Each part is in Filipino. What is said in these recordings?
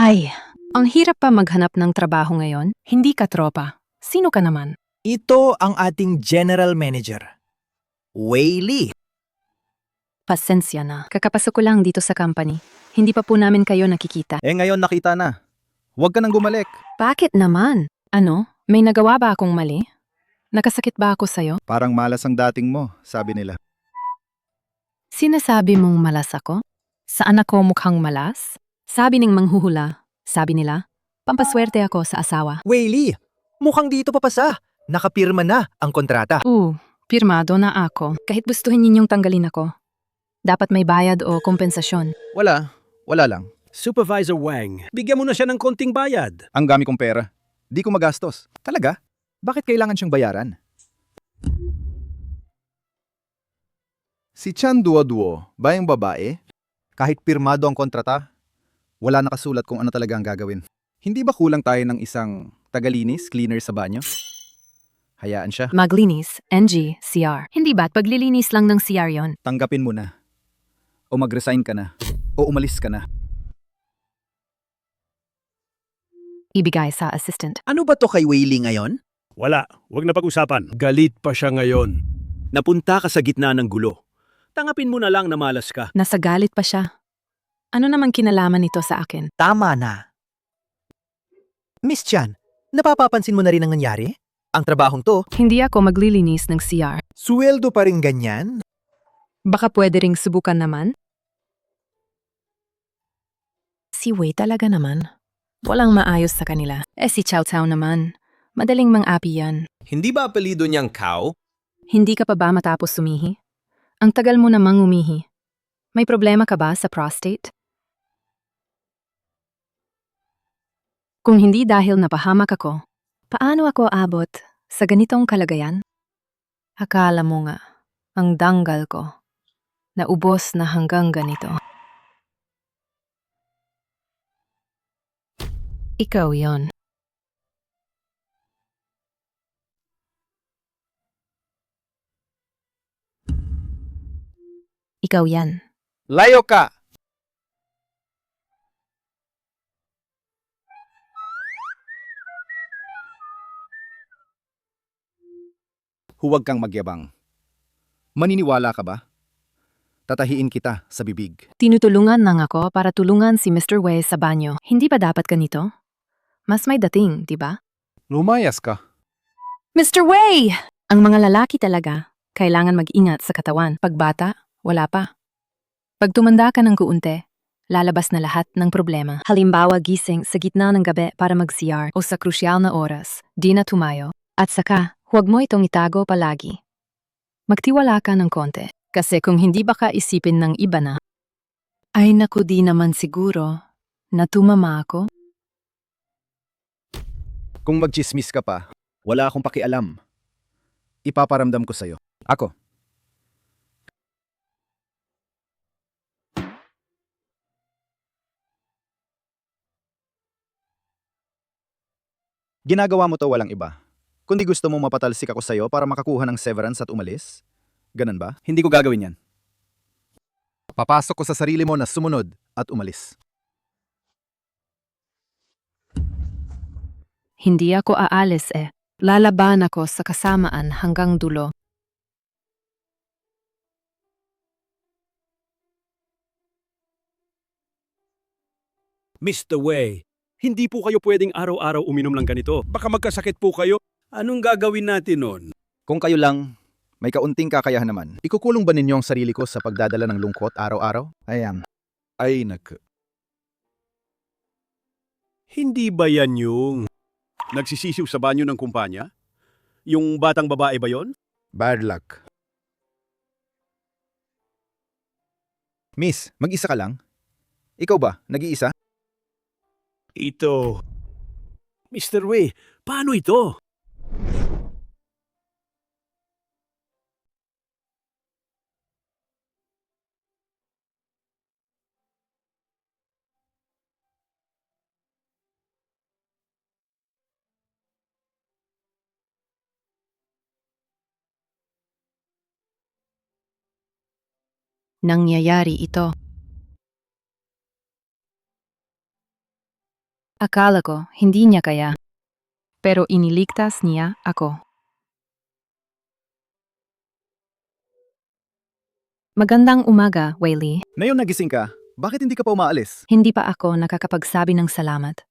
Ay, ang hirap pa maghanap ng trabaho ngayon. Hindi ka tropa. Sino ka naman? Ito ang ating General Manager, Wei Lee. Pasensya na. Kakapasok ko lang dito sa company. Hindi pa po namin kayo nakikita. Ngayon nakita na. Huwag ka nang bumalik. Bakit naman? Ano? May nagawa ba akong mali? Nakasakit ba ako sa'yo? Parang malas ang dating mo, sabi nila. Sinasabi mong malas ako? Saan ako mukhang malas? Sabi ng manghuhula. Sabi nila, pampaswerte ako sa asawa. Wei Lee, mukhang dito papasa. Nakapirma na ang kontrata. Pirmado na ako. Kahit gustuhin ninyong tanggalin ako. Dapat may bayad o kompensasyon. Wala lang. Supervisor Wang, bigyan mo na siya ng konting bayad. Ang dami kong pera. Di ko magastos. Talaga? Bakit kailangan siyang bayaran? Si Chan Duo-Duo ba yung babae? Kahit pirmado ang kontrata, wala nakasulat kung ano talaga ang gagawin. Hindi ba kulang tayo ng isang tagalinis, cleaner sa banyo? Hayaan siya. Maglinis, NG, CR. Hindi ba't paglilinis lang ng CR yon? Tanggapin mo na. O mag-resign ka na. O umalis ka na. Ibigay sa assistant. Ano ba to kay Wei Lee ngayon? Wala, wag na pag-usapan. Galit pa siya ngayon. Napunta ka sa gitna ng gulo. Tangapin mo na lang na malas ka. Nasa galit pa siya. Ano naman kinalaman nito sa akin? Tama na. Miss Chan, napapapansin mo na rin ang nangyari? Ang trabahong to, Hindi ako maglilinis ng CR. sweldo pa rin ganyan? Baka pwede ring subukan naman? Si Wei talaga naman. Walang maayos sa kanila. Si Chow Chow naman. Madaling mang-api yan. Hindi ba apelido niyang Cow? Hindi ka pa ba matapos sumihi? Ang tagal mo namang umihi. May problema ka ba sa prostate? Kung hindi dahil napahamak ako, paano ako abot sa ganitong kalagayan? Akala mo nga, ang danggal ko, naubos na hanggang ganito. Ikaw yon. Ikaw yan. Layo ka! Huwag kang magyabang. Maniniwala ka ba? Tatahiin kita sa bibig. Tinutulungan lang ako para tulungan si Mr. Wei sa banyo. Hindi ba dapat ganito? Mas may dating, di ba? Lumayas ka. Mr. Wei! Ang mga lalaki talaga, kailangan mag-ingat sa katawan. Pag bata, wala pa. Pag tumanda ka ng kuunti, lalabas na lahat ng problema. Halimbawa gising sa gitna ng gabi para mag-CR o sa krusyal na oras, di na tumayo. At saka, huwag mo itong itago palagi. Magtiwala ka ng konti, kasi kung hindi baka isipin ng iba na, ay naku di naman siguro, na tumama ako. Kung magchismis ka pa, wala akong pakialam. Ipaparamdam ko sa'yo. Ako. Ginagawa mo to walang iba. Kundi gusto mo mapatalsik ako sa'yo para makakuha ng severance at umalis? Ganun ba? Hindi ko gagawin yan. Papasok ko sa sarili mo na sumunod at umalis. Hindi ako aalis eh. Lalaban ako sa kasamaan hanggang dulo. Mr. Wei, hindi po kayo pwedeng araw-araw uminom ng ganito. Baka magkasakit po kayo. Anong gagawin natin nun? Kung kayo lang, may kaunting kakayahan naman. Ikukulong ba ninyo ang sarili ko sa pagdadala ng lungkot araw-araw? Ayan. Ay, Hindi ba yan yung nagsisisiw sa banyo ng kumpanya? Yung batang babae ba yon? Bad luck. Miss, mag-isa ka lang? Ikaw ba, nag-iisa? Ito. Mr. Wei, paano ito? Nangyayari ito. Akala ko, hindi niya kaya. Pero iniligtas niya ako. Magandang umaga, Wayley. Ngayon nagising ka, bakit hindi ka pa umaalis? Hindi pa ako nakakapagsabi ng salamat.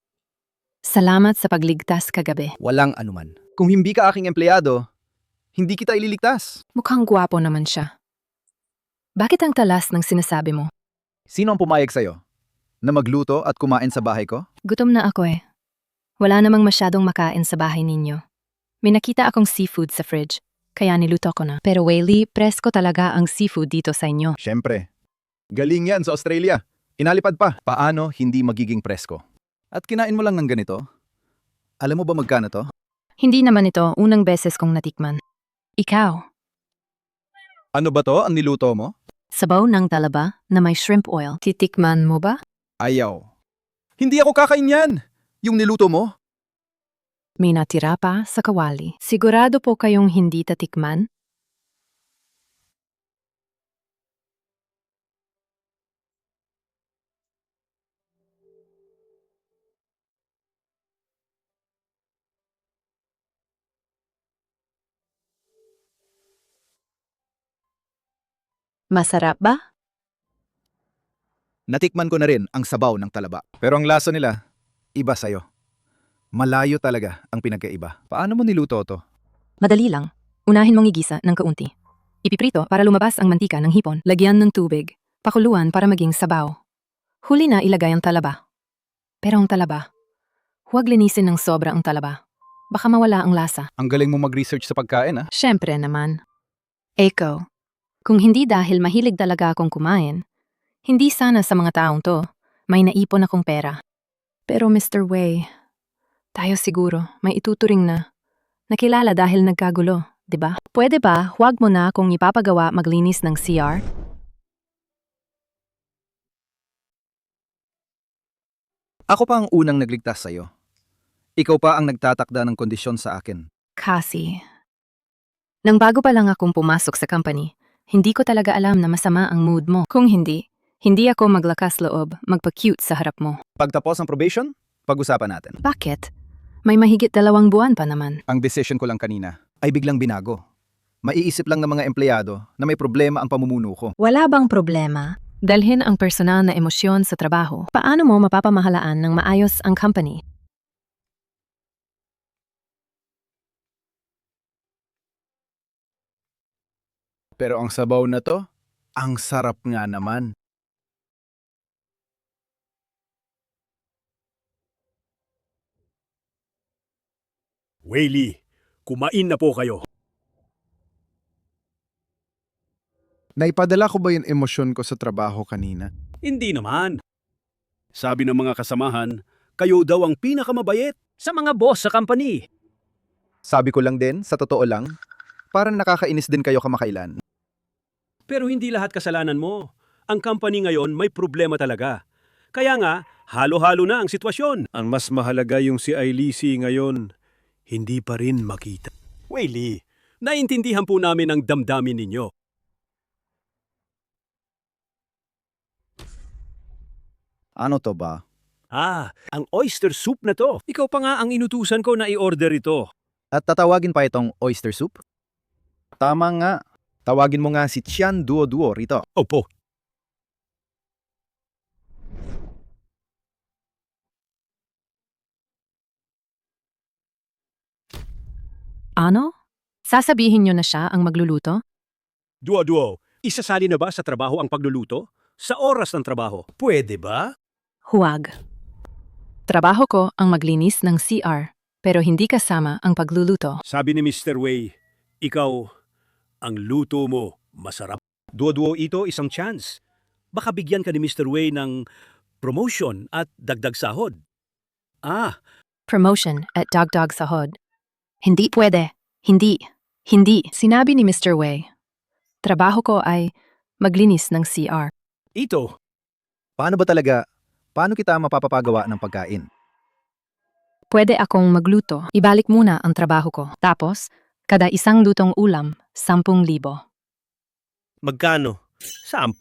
Salamat sa pagligtas kagabi. Walang anuman. Kung hindi ka aking empleyado, hindi kita ililigtas. Mukhang gwapo naman siya. Bakit ang talas ng sinasabi mo? Sino ang pumayag sa'yo? Na magluto at kumain sa bahay ko? Gutom na ako eh. Wala namang masyadong makain sa bahay ninyo. May nakita akong seafood sa fridge, kaya niluto ko na. Pero Wayley, presko talaga ang seafood dito sa inyo. Siyempre. Galing yan sa Australia. Inalipad pa. Paano hindi magiging presko? At kinain mo lang ng ganito? Alam mo ba magkano to? Hindi naman ito unang beses kong natikman. Ikaw, Ano ba to ang niluto mo? sabaw ng talaba na may shrimp oil. Titikman mo ba? Ayaw. Hindi ako kakain yan. Yung niluto mo? May natira pa sa kawali. Sigurado po kayong hindi tatikman? Masarap ba? Natikman ko na rin ang sabaw ng talaba. Pero ang lasa nila, iba sa'yo. Malayo talaga ang pinagkaiba. Paano mo niluto to? Madali lang. Unahin mong igisa ng kaunti. Ipiprito para lumabas ang mantika ng hipon. Lagyan ng tubig. Pakuluan para maging sabaw. Huli na ilagay ang talaba. Pero ang talaba, huwag linisin ng sobra ang talaba. Baka mawala ang lasa. Ang galing mo mag-research sa pagkain, ah. Siyempre naman. Eko, kung hindi dahil mahilig talaga akong kumain, hindi sana sa mga taong to, may naipon akong pera. Pero Mr. Wei, tayo siguro may ituturing na. Nakilala dahil nagkagulo, di ba? Pwede ba huwag mo na kung ipapagawa maglinis ng CR? Ako pa ang unang nagligtas sa'yo. Ikaw pa ang nagtatakda ng kondisyon sa akin. Kasi, nang bago pa lang akong pumasok sa company, hindi ko talaga alam na masama ang mood mo. Kung hindi ako maglakas loob, magpa-cute sa harap mo. Pagtapos ng probation, pag-usapan natin. Bakit? May mahigit 2 buwan pa naman. Ang decision ko lang kanina ay biglang binago. Maiisip lang ng mga empleyado na may problema ang pamumuno ko. Wala bang problema? Dalhin ang personal na emosyon sa trabaho. Paano mo mapapamahalaan ng maayos ang company? Pero ang sabaw na to, ang sarap nga naman. Wayley, kumain na po kayo. Naipadala ko ba yung emosyon ko sa trabaho kanina? Hindi naman. Sabi ng mga kasamahan, kayo daw ang pinakamabayet sa mga boss sa company. Sabi ko lang din, sa totoo lang, parang nakakainis din kayo kamakailan. Pero hindi lahat kasalanan mo. Ang company ngayon may problema talaga. Kaya nga, halo-halo na ang sitwasyon. Ang mas mahalaga yung si Ailisi ngayon, hindi pa rin makita. Wayley, naintindihan po namin ang damdamin ninyo. Ano to ba? Ang oyster soup na to. Ikaw pa nga ang inutusan ko na i-order ito. At tatawagin pa itong oyster soup? Tama nga. Tawagin mo nga si Tian Duo Duo rito. Opo. Ano? Sasabihin nyo na siya ang magluluto? Duo-duo, isasali na ba sa trabaho ang pagluluto? Sa oras ng trabaho. Pwede ba? Huwag. Trabaho ko ang maglinis ng CR, pero hindi kasama ang pagluluto. Sabi ni Mr. Wei, ikaw, ang luto mo masarap. Duo-duo ito isang chance. Baka bigyan ka ni Mr. Wei ng promotion at dagdag sahod. Promotion at dagdag sahod. Hindi pwede. Hindi. Hindi. Sinabi ni Mr. Wei. Trabaho ko ay maglinis ng CR. Ito, Paano ba talaga? Paano kita mapapagawa ng pagkain? Pwede akong magluto. Ibalik muna ang trabaho ko. Tapos, kada isang lutong ulam, 10,000. magkano? 10,000.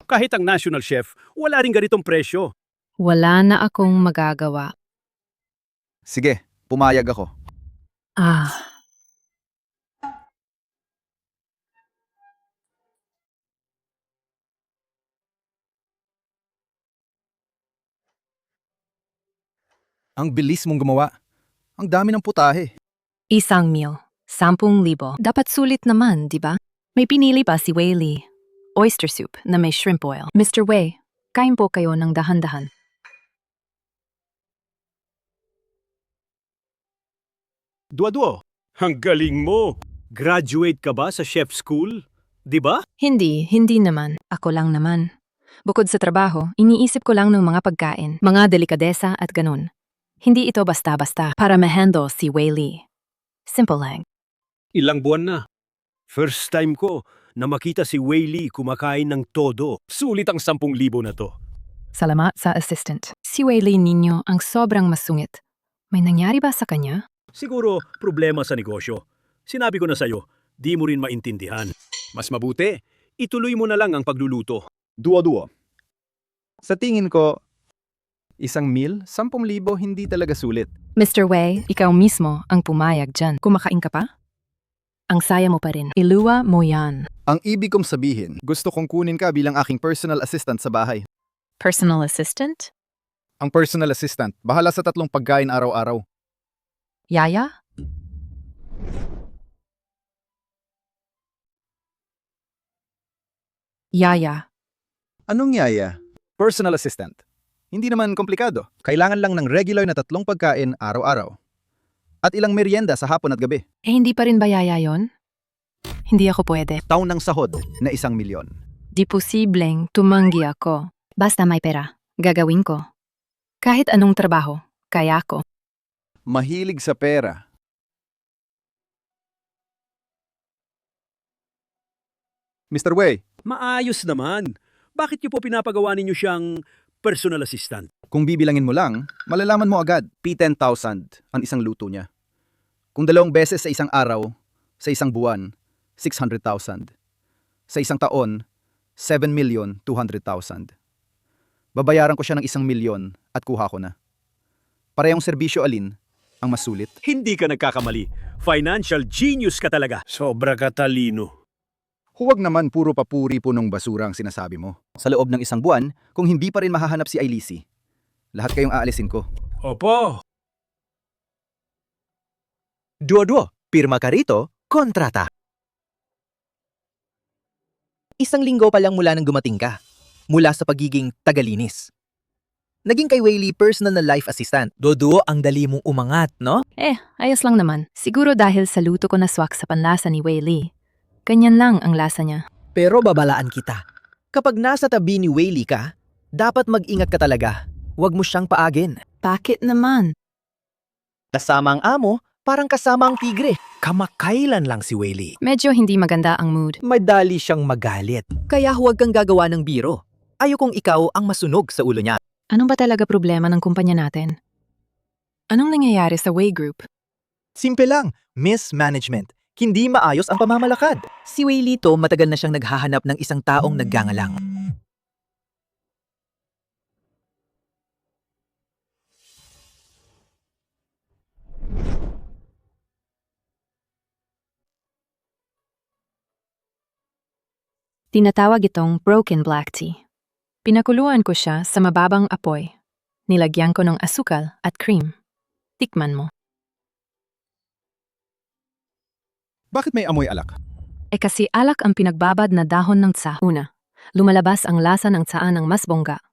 Kahit ang national chef, wala rin ganitong presyo. Wala na akong magagawa. Sige, pumayag ako. Ah, Ang bilis mong gumawa. Ang dami ng putahe. 1,000, 10,000. Dapat sulit naman, di ba? May pinili pa si Wei Li. Oyster soup na may shrimp oil. Mr. Wei, kain po kayo ng dahan-dahan. Duwa-duwa, ang galing mo. Graduate ka ba sa chef school? Di ba? Hindi naman. Ako lang naman. Bukod sa trabaho, iniisip ko lang ng mga pagkain, mga delikadesa at ganun. Hindi ito basta-basta para ma-handle si Wei Li. Simple lang. Ilang buwan na. First time ko na makita si Wei Li kumakain ng todo. Sulit ang 10,000 na to. Salamat sa assistant. Si Wei Li ninyo ang sobrang masungit. May nangyari ba sa kanya? Siguro problema sa negosyo. Sinabi ko na sa'yo, di mo rin maintindihan. Mas mabuti, ituloy mo na lang ang pagluluto. Duwa-duwa. Sa tingin ko, 1,000, 10,000 hindi talaga sulit. Mr. Wei, ikaw mismo ang pumayag dyan. Kumakain ka pa? Ang saya mo pa rin. Iluwa mo yan. Ang ibig kong sabihin, gusto kong kunin ka bilang aking personal assistant sa bahay. Personal assistant? Ang personal assistant, bahala sa 3 pagkain araw-araw. Yaya? Yaya. Anong yaya? Personal assistant. Hindi naman komplikado. Kailangan lang ng regular na 3 pagkain araw-araw. At ilang merienda sa hapon at gabi. Hindi pa rin ba yaya yon? Hindi ako pwede. Taon ng sahod na 1,000,000. Di posibleng tumanggi ako. Basta may pera, gagawin ko. Kahit anong trabaho, kaya ko. Mahilig sa pera. Mr. Wei, Maayos naman. Bakit niyo po pinapagawa ninyo siyang personal assistant? kung bibilangin mo lang, malalaman mo agad, P10,000 ang isang luto niya. Kung 2 beses sa isang araw, sa isang buwan, 600,000. Sa isang taon, 7,200,000. Babayaran ko siya ng 1,000,000 at kuha ko na. Parehong serbisyo alin ang mas sulit. Hindi ka nagkakamali. Financial genius ka talaga. Sobra ka talino. Huwag naman puro papuri punong basura ang sinasabi mo. Sa loob ng 1 buwan, kung hindi pa rin mahahanap si Ailisi, lahat kayong aalisin ko. Opo. Duwa-duwa, pirma ka rito, kontrata. 1 linggo pa lang mula nang dumating ka. Mula sa pagiging tagalinis. Naging kay Wei Li personal na life assistant. Doduo ang dali mong umangat, no? Ayos lang naman. Siguro dahil sa luto ko naswak sa panlasa ni Wei Li. Ganyan lang ang lasa niya. Pero babalaan kita. Kapag nasa tabi ni Wei Li ka, dapat mag-ingat ka talaga. Huwag mo siyang paagin. Bakit naman? Kasama ang amo, parang kasama ang tigre. Kamakailan lang si Wei Li. Medyo hindi maganda ang mood. Madali siyang magalit. Kaya huwag kang gagawa ng biro. Ayokong ikaw ang masunog sa ulo niya. Ano ba talaga problema ng kumpanya natin? Anong nangyayari sa Wei Group? Simple lang, mismanagement. Hindi maayos ang pamamalakad. Si Wei Lito matagal na siyang naghahanap ng isang taong naggangalang. Tinatawag itong broken black tea. Pinakuluan ko siya sa mababang apoy. Nilagyan ko ng asukal at cream. Tikman mo. Bakit may amoy alak? Kasi alak ang pinagbabad na dahon ng tsa. Una, lumalabas ang lasa ng tsaa ng mas bongga.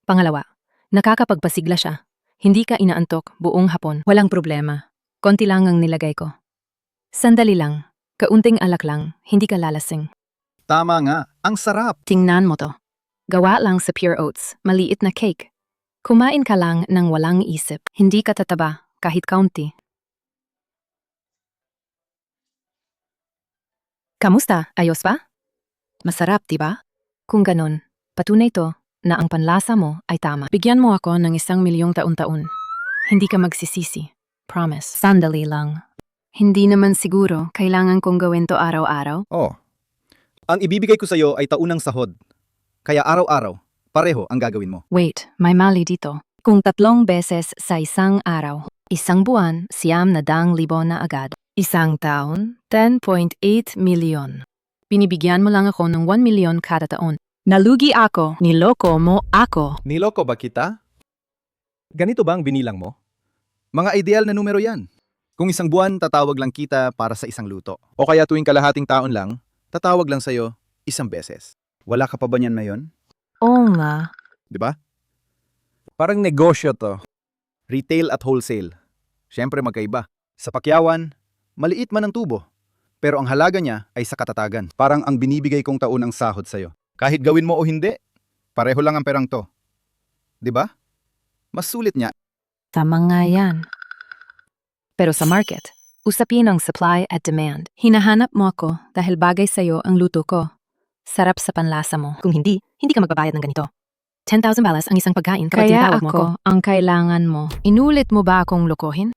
Pangalawa, nakakapagpasigla siya. Hindi ka inaantok buong hapon. Walang problema. Konti lang ang nilagay ko. Sandali lang. Kaunting alak lang. Hindi ka lalasing. Tama nga, ang sarap. Tingnan mo to. Gawa lang sa pure oats, maliit na cake. Kumain ka lang ng walang isip. Hindi ka tataba, kahit kaunti. Kamusta? Ayos ba? Masarap, diba? Kung ganun, patunay to na ang panlasa mo ay tama. Bigyan mo ako ng 1,000,000 taon-taon. Hindi ka magsisisi. Promise. Sandali lang. Hindi naman siguro kailangan kong gawin to araw-araw. Oh, ang ibibigay ko sa'yo ay taunang sahod. Kaya araw-araw, Pareho ang gagawin mo. Wait, may mali dito. Kung 3 beses sa isang araw, isang buwan, 900,000 na agad. Isang taon, 10.8 milyon. Binibigyan mo lang ako ng 1 milyon kada taon. Nalugi ako, niloko mo ako. Niloko ba kita? Ganito ba ang binilang mo? Mga ideal na numero yan. Kung isang buwan, tatawag lang kita para sa isang luto. O kaya tuwing kalahating taon lang, tatawag lang sa'yo isang beses. Wala ka pa ba niyan ngayon? Oo nga. Di ba? Parang negosyo to. Retail at wholesale. Siyempre magkaiba. Sa pakyawan, maliit man ang tubo. Pero ang halaga niya ay sa katatagan. Parang ang binibigay kong taon ang sahod sa'yo. Kahit gawin mo o hindi, pareho lang ang perang to. Di ba? Mas sulit niya. Tama nga yan. Pero sa market, usapin ang supply at demand. Hinahanap mo ako dahil bagay sa'yo ang luto ko. Sarap sa panlasa mo. Kung hindi, hindi ka magbabayad ng ganito. 10,000 balas ang isang pagkain kapag tinatawag mo ako. Ang kailangan mo. Inulit mo ba akong lokohin?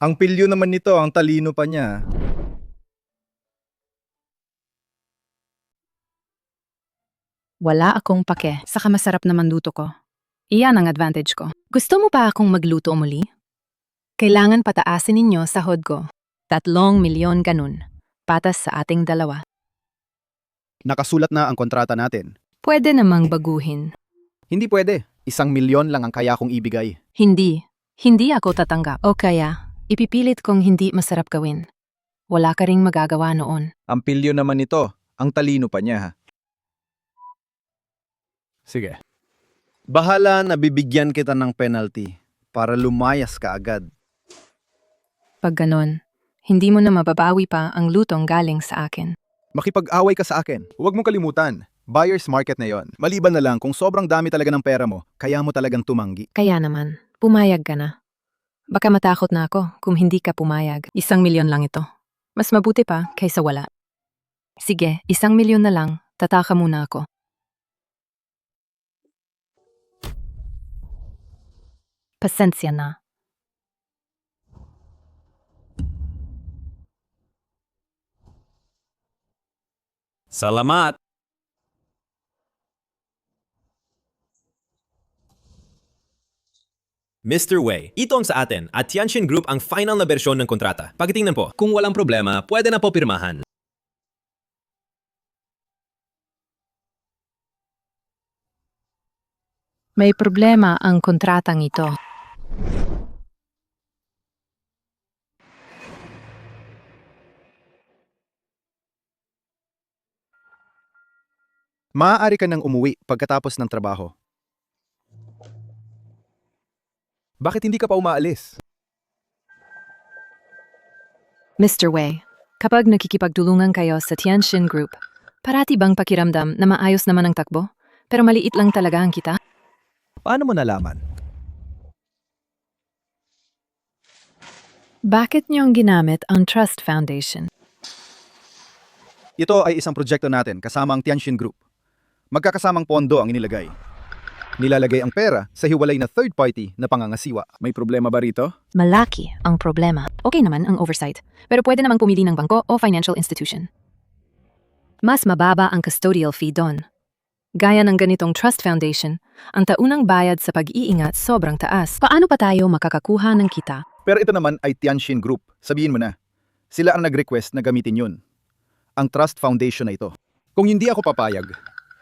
Ang pilyo naman nito, ang talino pa niya. Wala akong pake. Saka masarap naman luto ko. Iyan ang advantage ko. Gusto mo pa akong magluto muli? Kailangan pataasin ninyo sahod ko. 3 milyon ganun. Patas sa ating dalawa. Nakasulat na ang kontrata natin. Pwede namang baguhin. Hindi pwede. 1 milyon lang ang kaya kong ibigay. Hindi. Hindi ako tatanggap. O kaya, ipipilit kong hindi masarap gawin. Wala ka ring magagawa noon. Ang pilyo naman nito, ang talino pa niya ha. Sige. Bahala na bibigyan kita ng penalty para lumayas ka agad. Pag ganon, hindi mo na mababawi pa ang lutong galing sa akin. Makipag-away ka sa akin. Huwag mong kalimutan. Buyer's market na yon. Maliban na lang kung sobrang dami talaga ng pera mo, kaya mo talagang tumanggi. Kaya naman, pumayag ka na. Baka matakot na ako kung hindi ka pumayag. 1 milyon lang ito. Mas mabuti pa kaysa wala. Sige, 1 milyon na lang, tataka muna ako. Pasensya na. Salamat! Mr. Wei, ito ang sa atin at Tianjin Group ang final na bersyon ng kontrata. Pakitingnan po, kung walang problema, pwede na po pirmahan. May problema ang kontratang ito. Maaari ka nang umuwi pagkatapos ng trabaho. Bakit hindi ka pa umaalis? Mr. Wei, kapag nakikipagtulungan kayo sa Tianjin Group, parati bang pakiramdam na maayos naman ang takbo, pero maliit lang talaga ang kita? Paano mo nalaman? Bakit niyong ginamit ang Trust Foundation? Ito ay isang proyekto natin kasama ang Tianjin Group. Magkakasamang pondo ang inilagay. Nilalagay ang pera sa hiwalay na third party na pangangasiwa. May problema ba rito? Malaki ang problema. Okay naman ang oversight, pero pwede namang pumili ng bangko o financial institution. Mas mababa ang custodial fee doon. Gaya ng ganitong Trust Foundation, ang taunang bayad sa pag-iingat sobrang taas. Paano pa tayo makakakuha ng kita? Pero ito naman ay Tianjin Group. Sabihin mo na. Sila ang nag-request na gamitin yun. Ang Trust Foundation na ito. Kung hindi ako papayag,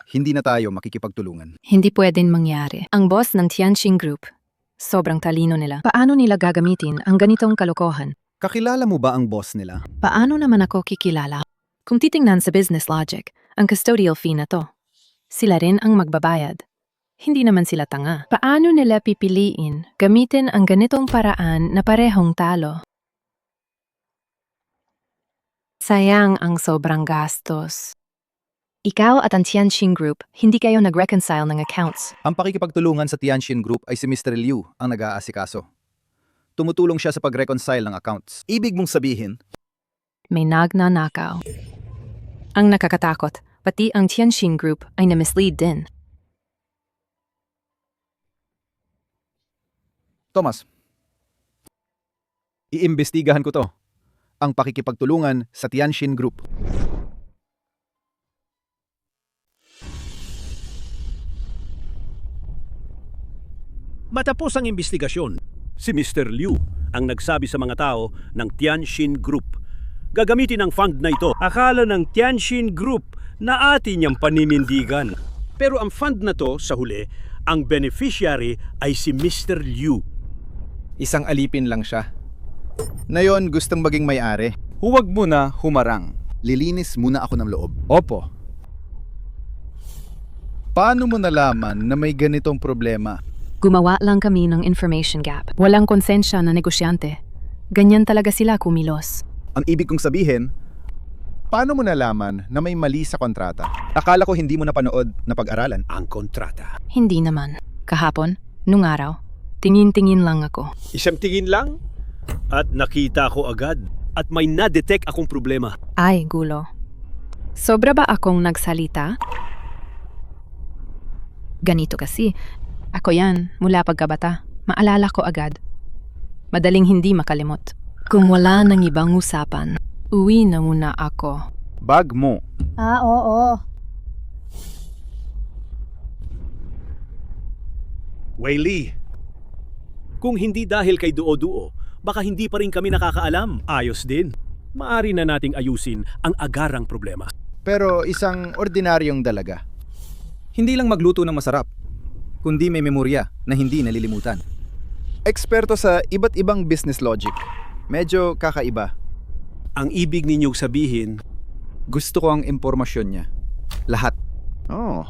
hindi na tayo makikipagtulungan. Hindi pwedeng mangyari. Ang boss ng Tianjin Group, sobrang talino nila. Paano nila gagamitin ang ganitong kalokohan? Kakilala mo ba ang boss nila? Paano naman ako kikilala? Kung titingnan sa business logic, ang custodial fee na to, sila rin ang magbabayad. Hindi naman sila tanga. Paano nila pipiliin gamitin ang ganitong paraan na parehong talo? Sayang ang sobrang gastos. Ikaw at ang Tianjin Group, hindi kayo nag-reconcile ng accounts. Ang pakikipagtulungan sa Tianjin Group ay si Mr. Liu ang nag-aasikaso. Tumutulong siya sa pag-reconcile ng accounts. Ibig mong sabihin, May nagnanakaw. Ang nakakatakot, pati ang Tianjin Group ay na-mislead din. Thomas, iimbestigahan ko to. Ang pakikipagtulungan sa Tianjin Group. Matapos ang investigasyon, si Mr. Liu ang nagsabi sa mga tao ng Tianxin Group. Gagamitin ang fund na ito. Akala ng Tianxin Group na atin niyang paninindigan. Pero ang fund na to, sa huli, ang beneficiary ay si Mr. Liu. Isang alipin lang siya. Na yon gustong maging may-ari. Huwag mo na humarang. Lilinis muna ako ng loob. Opo. Paano mo nalaman na may ganitong problema? Gumawa lang kami ng information gap. Walang konsensya na negosyante. Ganyan talaga sila kumilos. Ang ibig kong sabihin, paano mo nalaman na may mali sa kontrata? Akala ko hindi mo napanood na pag-aralan. Ang kontrata. Hindi naman. Kahapon, nung araw, tingin-tingin lang ako. Isang tingin lang at nakita ko agad at may na-detect akong problema. Ay, gulo. Sobra ba akong nagsalita? Ganito kasi. Ako yan, mula pagkabata. Maalala ko agad. Madaling hindi makalimot. Kung wala nang ibang usapan, uwi na muna ako. Bag mo. Oo. Weili, kung hindi dahil kay Duo-Duo, baka hindi pa rin kami nakakaalam. Ayos din. Maari na nating ayusin ang agarang problema. Pero isang ordinaryong dalaga. Hindi lang magluto ng masarap, kundi may memorya na hindi nalilimutan. Eksperto sa iba't ibang business logic. Medyo kakaiba. Ang ibig ninyong sabihin, Gusto ko ang impormasyon niya. Lahat. Oh.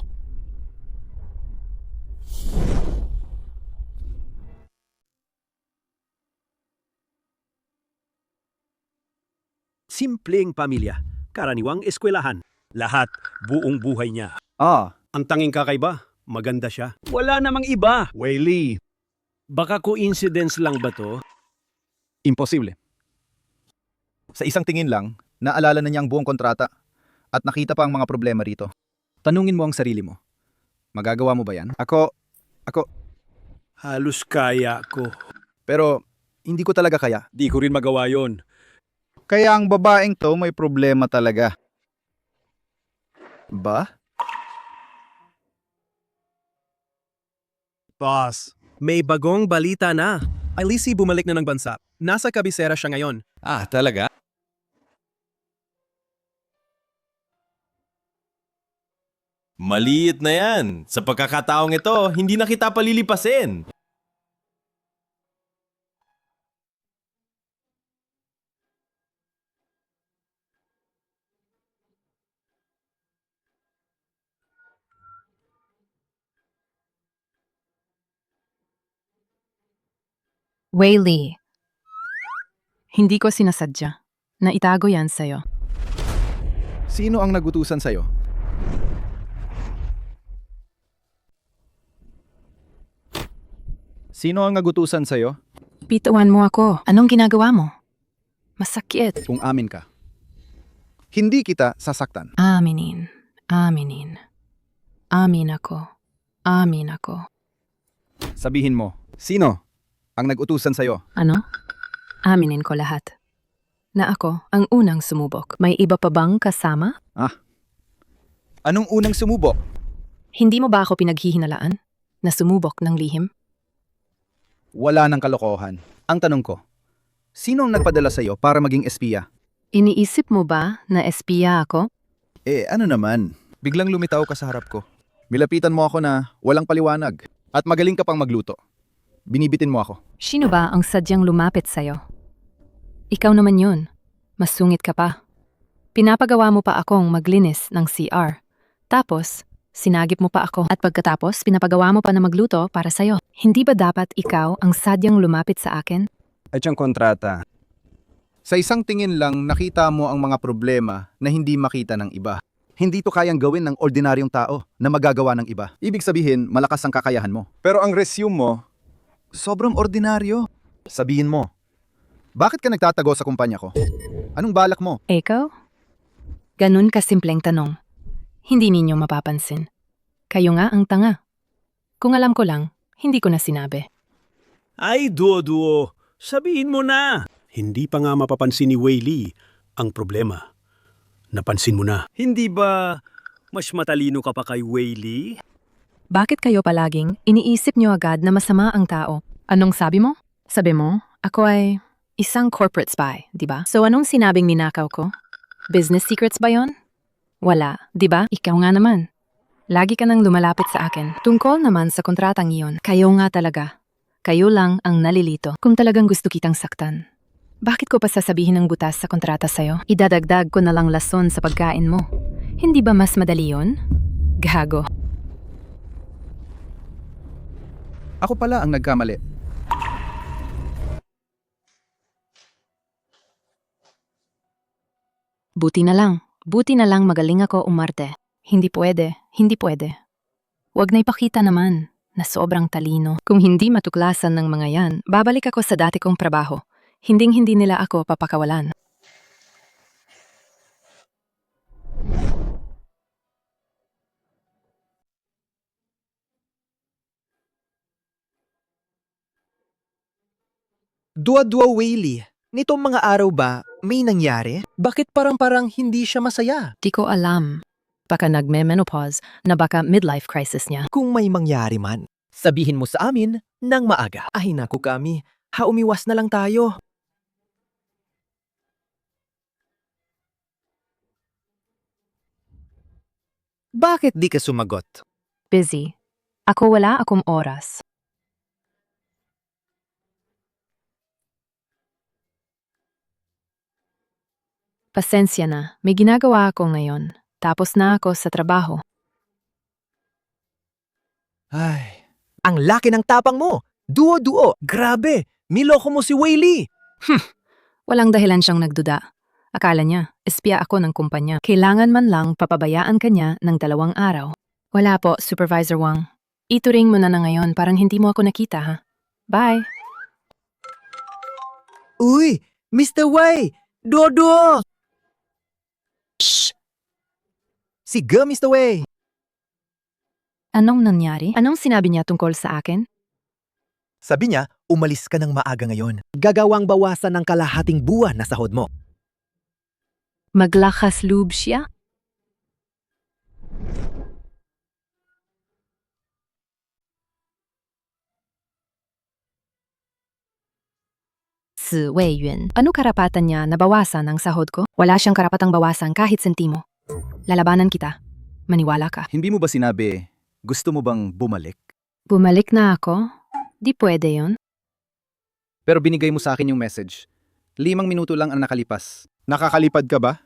simpleng pamilya, karaniwang eskwelahan. Lahat, buong buhay niya. Ang tanging kakaiba, maganda siya. Wala namang iba. Weili. Baka coincidence lang ba to? Imposible. Sa isang tingin lang, naalala na niya ang buong kontrata at nakita pa ang mga problema rito. Tanungin mo ang sarili mo. Magagawa mo ba yan? Ako, Halos kaya ko. pero hindi ko talaga kaya. Di ko rin magawa yon. Kaya ang babaeng to may problema talaga. Ba? Boss, may bagong balita na. Ailisi bumalik na ng bansa. Nasa kabisera siya ngayon. Ah, talaga? Maliit na yan. Sa pagkakataong ito, hindi na kita palilipasin. Weili. Hindi ko sinasadya. Naitago yan sa'yo. Sino ang nagutusan sa'yo? Sino ang nagutusan sa'yo? Bituan mo ako. Anong ginagawa mo? Masakit. Kung amin ka. Hindi kita sasaktan. Aminin. Aminin. Amin ako. Amin ako. Sabihin mo, sino ang nagutusan sa'yo? Ano? Aminin ko lahat. Na ako ang unang sumubok. May iba pa bang kasama? Anong unang sumubok? Hindi mo ba ako pinaghihinalaan na sumubok ng lihim? Wala ng kalokohan. Ang tanong ko, sino ang nagpadala sa'yo para maging espiya? Iniisip mo ba na espiya ako? Ano naman? Biglang lumitaw ka sa harap ko. Milapitan mo ako na walang paliwanag at magaling ka pang magluto. Binibitin mo ako. Sino ba ang sadyang lumapit sa'yo? Ikaw naman yun. Mas sungit ka pa. Pinapagawa mo pa akong maglinis ng CR. Tapos, sinagip mo pa ako. At pagkatapos, pinapagawa mo pa na magluto para sa'yo. Hindi ba dapat ikaw ang sadyang lumapit sa akin? At yung kontrata. Sa isang tingin lang, nakita mo ang mga problema na hindi makita ng iba. Hindi to kayang gawin ng ordinaryong tao na magagawa ng iba. Ibig sabihin, malakas ang kakayahan mo. Pero ang resume mo, Sobrang ordinaryo. Sabihin mo, bakit ka nagtatago sa kumpanya ko? Anong balak mo? Ikaw? Ganun kasimpleng tanong. Hindi ninyo mapapansin. Kayo nga ang tanga. Kung alam ko lang, hindi ko na sinabi. Ay, Duo-Duo, sabihin mo na. Hindi pa nga mapapansin ni Weili ang problema. Napansin mo na. Hindi ba mas matalino ka pa kay Weili? Bakit kayo palaging iniisip nyo agad na masama ang tao? Anong sabi mo? Sabi mo, ako ay isang corporate spy, di ba? So anong sinabing ninakaw ko? Business secrets ba yon? Wala, di ba? Ikaw nga naman. Lagi ka nang lumalapit sa akin. Tungkol naman sa kontratang iyon, kayo nga talaga. Kayo lang ang nalilito kung talagang gusto kitang saktan. Bakit ko pa sasabihin ng butas sa kontrata sa'yo? Idadagdag ko na lang lason sa pagkain mo. Hindi ba mas madali yun? Gago. Ako pala ang nagkamali. Buti na lang magaling ako umarte. Hindi pwede. Huwag na ipakita naman na sobrang talino. Kung hindi matuklasan ng mga yan, babalik ako sa dati kong trabaho. Hinding-hindi nila ako papakawalan. Dua-dua Whaley, nitong mga araw ba may nangyari? Bakit parang hindi siya masaya? Di ko alam. Baka nagme-menopause na baka midlife crisis niya. Kung may mangyari man, sabihin mo sa amin ng maaga. Ay naku kami, umiwas na lang tayo. Bakit di ka sumagot? Busy. Wala akong oras. Pasensya na, may ginagawa ako ngayon. Tapos na ako sa trabaho. Ay, ang laki ng tapang mo! Duo-duo! Grabe! Niloko mo si Whaley! Walang dahilan siyang nagduda. Akala niya, espya ako ng kumpanya. Kailangan man lang papabayaan kanya ng 2 araw. Wala po, Supervisor Wang. Ituring mo na ngayon, parang hindi mo ako nakita, ha? Bye! Uy! Mr. Wei! Duo-duo! Shh! Sige, Mr. Wei! Anong nangyari? Anong sinabi niya tungkol sa akin? Sabi niya, umalis ka ng maaga ngayon. Gagawang bawasan ng kalahating buwan na sahod mo. Maglakas loob siya? Si Wei Yun. Ano karapatan niya na bawasan ang sahod ko? Wala siyang karapatang bawasan kahit sentimo. Lalabanan kita. Maniwala ka. Hindi mo ba sinabi, gusto mo bang bumalik? Bumalik na ako? Di pwede yon. Pero binigay mo sa akin yung message. 5 minuto lang ang nakalipas. Nakakalipad ka ba?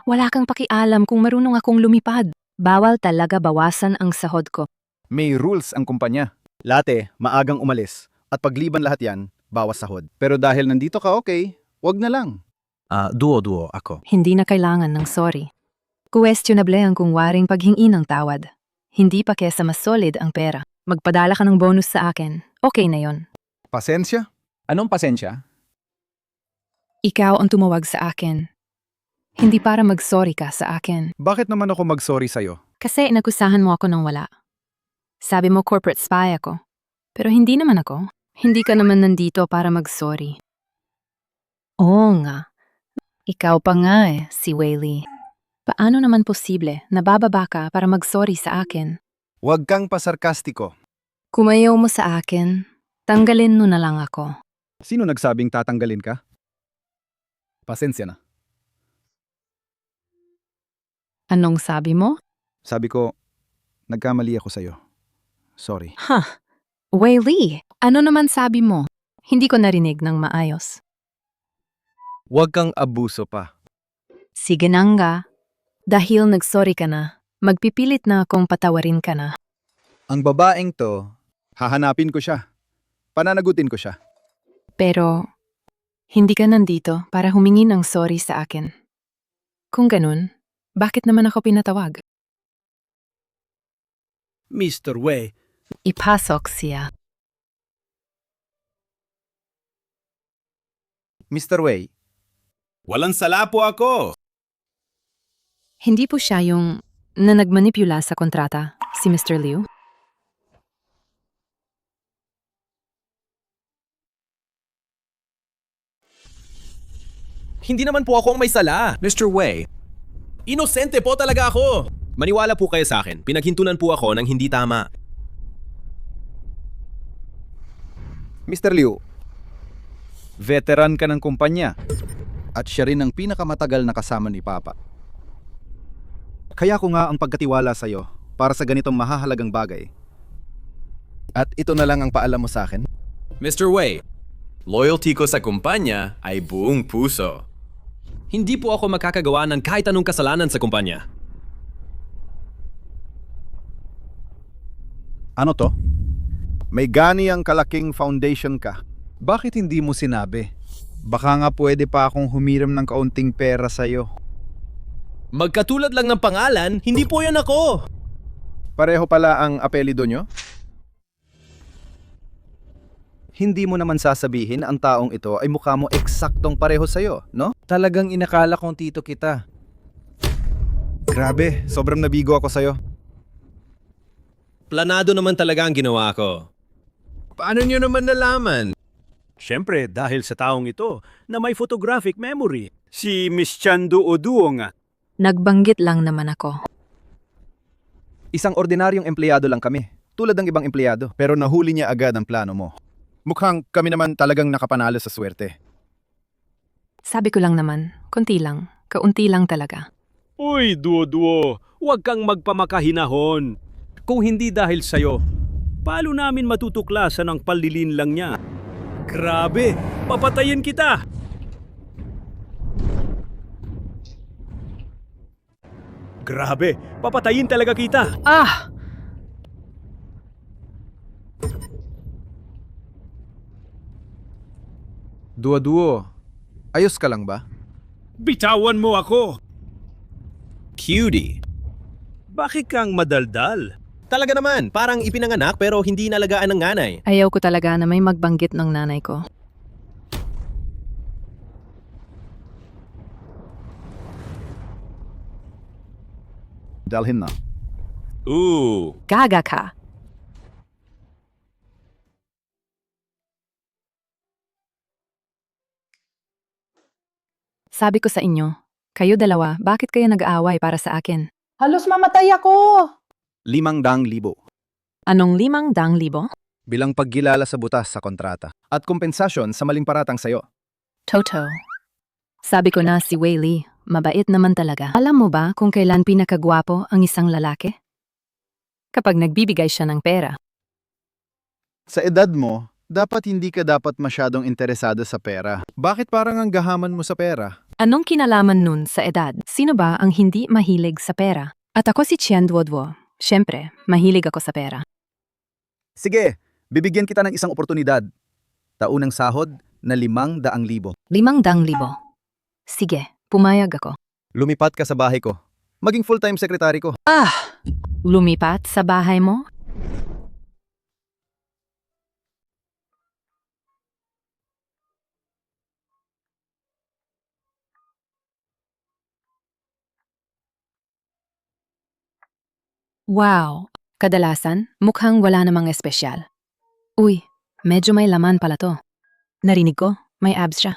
Wala kang pakialam kung marunong akong lumipad. Bawal talaga bawasan ang sahod ko. May rules ang kumpanya. Late, maagang umalis. At pagliban lahat yan, bawas sahod. Pero dahil nandito ka okay, wag na lang. Duo-duo ako. Hindi na kailangan ng sorry. Questionable ang kung waring paghingi ng tawad. Hindi pa kesa mas solid ang pera. Magpadala ka ng bonus sa akin. Okay na yon. Pasensya? Anong pasensya? Ikaw ang tumawag sa akin. Hindi para mag-sorry ka sa akin. Bakit naman ako mag-sorry sa'yo? Kasi nakusahan mo ako ng wala. Sabi mo corporate spy ako. Pero hindi naman ako. Hindi ka naman nandito para mag-sorry. Oo nga. Ikaw pa nga si Whaley. Paano naman posible na bababa ka para mag-sorry sa akin? Huwag kang pasarkastiko. Kumayaw mo sa akin, tanggalin mo na lang ako. Sino nagsabing tatanggalin ka? Pasensya na. Anong sabi mo? Sabi ko, nagkamali ako sa'yo. Sorry. Whaley, ano naman sabi mo? Hindi ko narinig ng maayos. Huwag kang abuso pa. Sige na nga. Dahil nagsorry ka na, magpipilit na akong patawarin ka na. Ang babaeng to, hahanapin ko siya. Pananagutin ko siya. Pero, hindi ka nandito para humingi ng sorry sa akin. Kung ganun, bakit naman ako pinatawag? Mr. Wei, Ipasok siya. Mr. Wei, Walang sala po ako! Hindi po siya yung na nagmanipula sa kontrata, si Mr. Liu. Hindi naman po ako ang may sala. Mr. Wei, Inosente po talaga ako. Maniwala po kayo sa akin. Pinaghintunan po ako ng hindi tama. Mr. Liu, veteran ka ng kumpanya at siya rin ang pinakamatagal na kasama ni Papa. Kaya ko nga ang pagkatiwala sa'yo para sa ganitong mahahalagang bagay. At ito na lang ang paalam mo sa akin. Mr. Wei, loyalty ko sa kumpanya ay buong puso. Hindi po ako makakagawa ng kahit anong kasalanan sa kumpanya. Ano to? May gani ang kalaking foundation ka. Bakit hindi mo sinabi? Baka nga pwede pa akong humiram ng kaunting pera sa'yo. Magkatulad lang ng pangalan, hindi po yan ako. Pareho pala ang apelido nyo? Hindi mo naman sasabihin ang taong ito ay mukha mo eksaktong pareho sa'yo, no? Talagang inakala kong tito kita. Grabe, sobrang nabigo ako sa'yo. Planado naman talaga ang ginawa ko. Paano nyo naman nalaman? Siyempre, dahil sa taong ito na may photographic memory. Si Miss Chandu Oduo nga. Nagbanggit lang naman ako. Isang ordinaryong empleyado lang kami, tulad ng ibang empleyado. Pero nahuli niya agad ang plano mo. Mukhang kami naman talagang nakapanalo sa swerte. Sabi ko lang naman, konti lang, kaunti lang talaga. Uy, Duo-Duo, huwag kang magpamakahinahon. Kung hindi dahil sa'yo, paano namin matutuklasan ang palilin lang niya? Grabe, papatayin kita! Grabe, papatayin talaga kita! Ah! Duo-duo, ayos ka lang ba? Bitawan mo ako! Cutie. Bakit kang madaldal? Talaga naman, parang ipinanganak pero hindi nalagaan ng nanay. Ayaw ko talaga na may magbanggit ng nanay ko. Dalhin na. Ooh. Gaga ka! Sabi ko sa inyo, kayo dalawa, bakit kayo nag-aaway para sa akin? Halos mamatay ako! 500,000 Anong 500,000? bilang paggilala sa butas sa kontrata at kompensasyon sa maling paratang sayo. Toto. Sabi ko na si Wei, mabait naman talaga. Alam mo ba kung kailan pinakagwapo ang isang lalaki? Kapag nagbibigay siya ng pera. Sa edad mo, dapat hindi ka dapat masyadong interesado sa pera. Bakit parang ang gahaman mo sa pera? Anong kinalaman nun sa edad? Sino ba ang hindi mahilig sa pera? At ako si Chen Duoduo. Siyempre, mahilig ako sa pera. Sige, bibigyan kita ng isang oportunidad. Taunang sahod na 500,000. 500,000. Sige, pumayag ako. Lumipat ka sa bahay ko. Maging full-time secretary ko. Lumipat sa bahay mo? Wow, kadalasan mukhang wala namang espesyal. Uy, medyo may laman pala to. Narinig ko, may abs siya.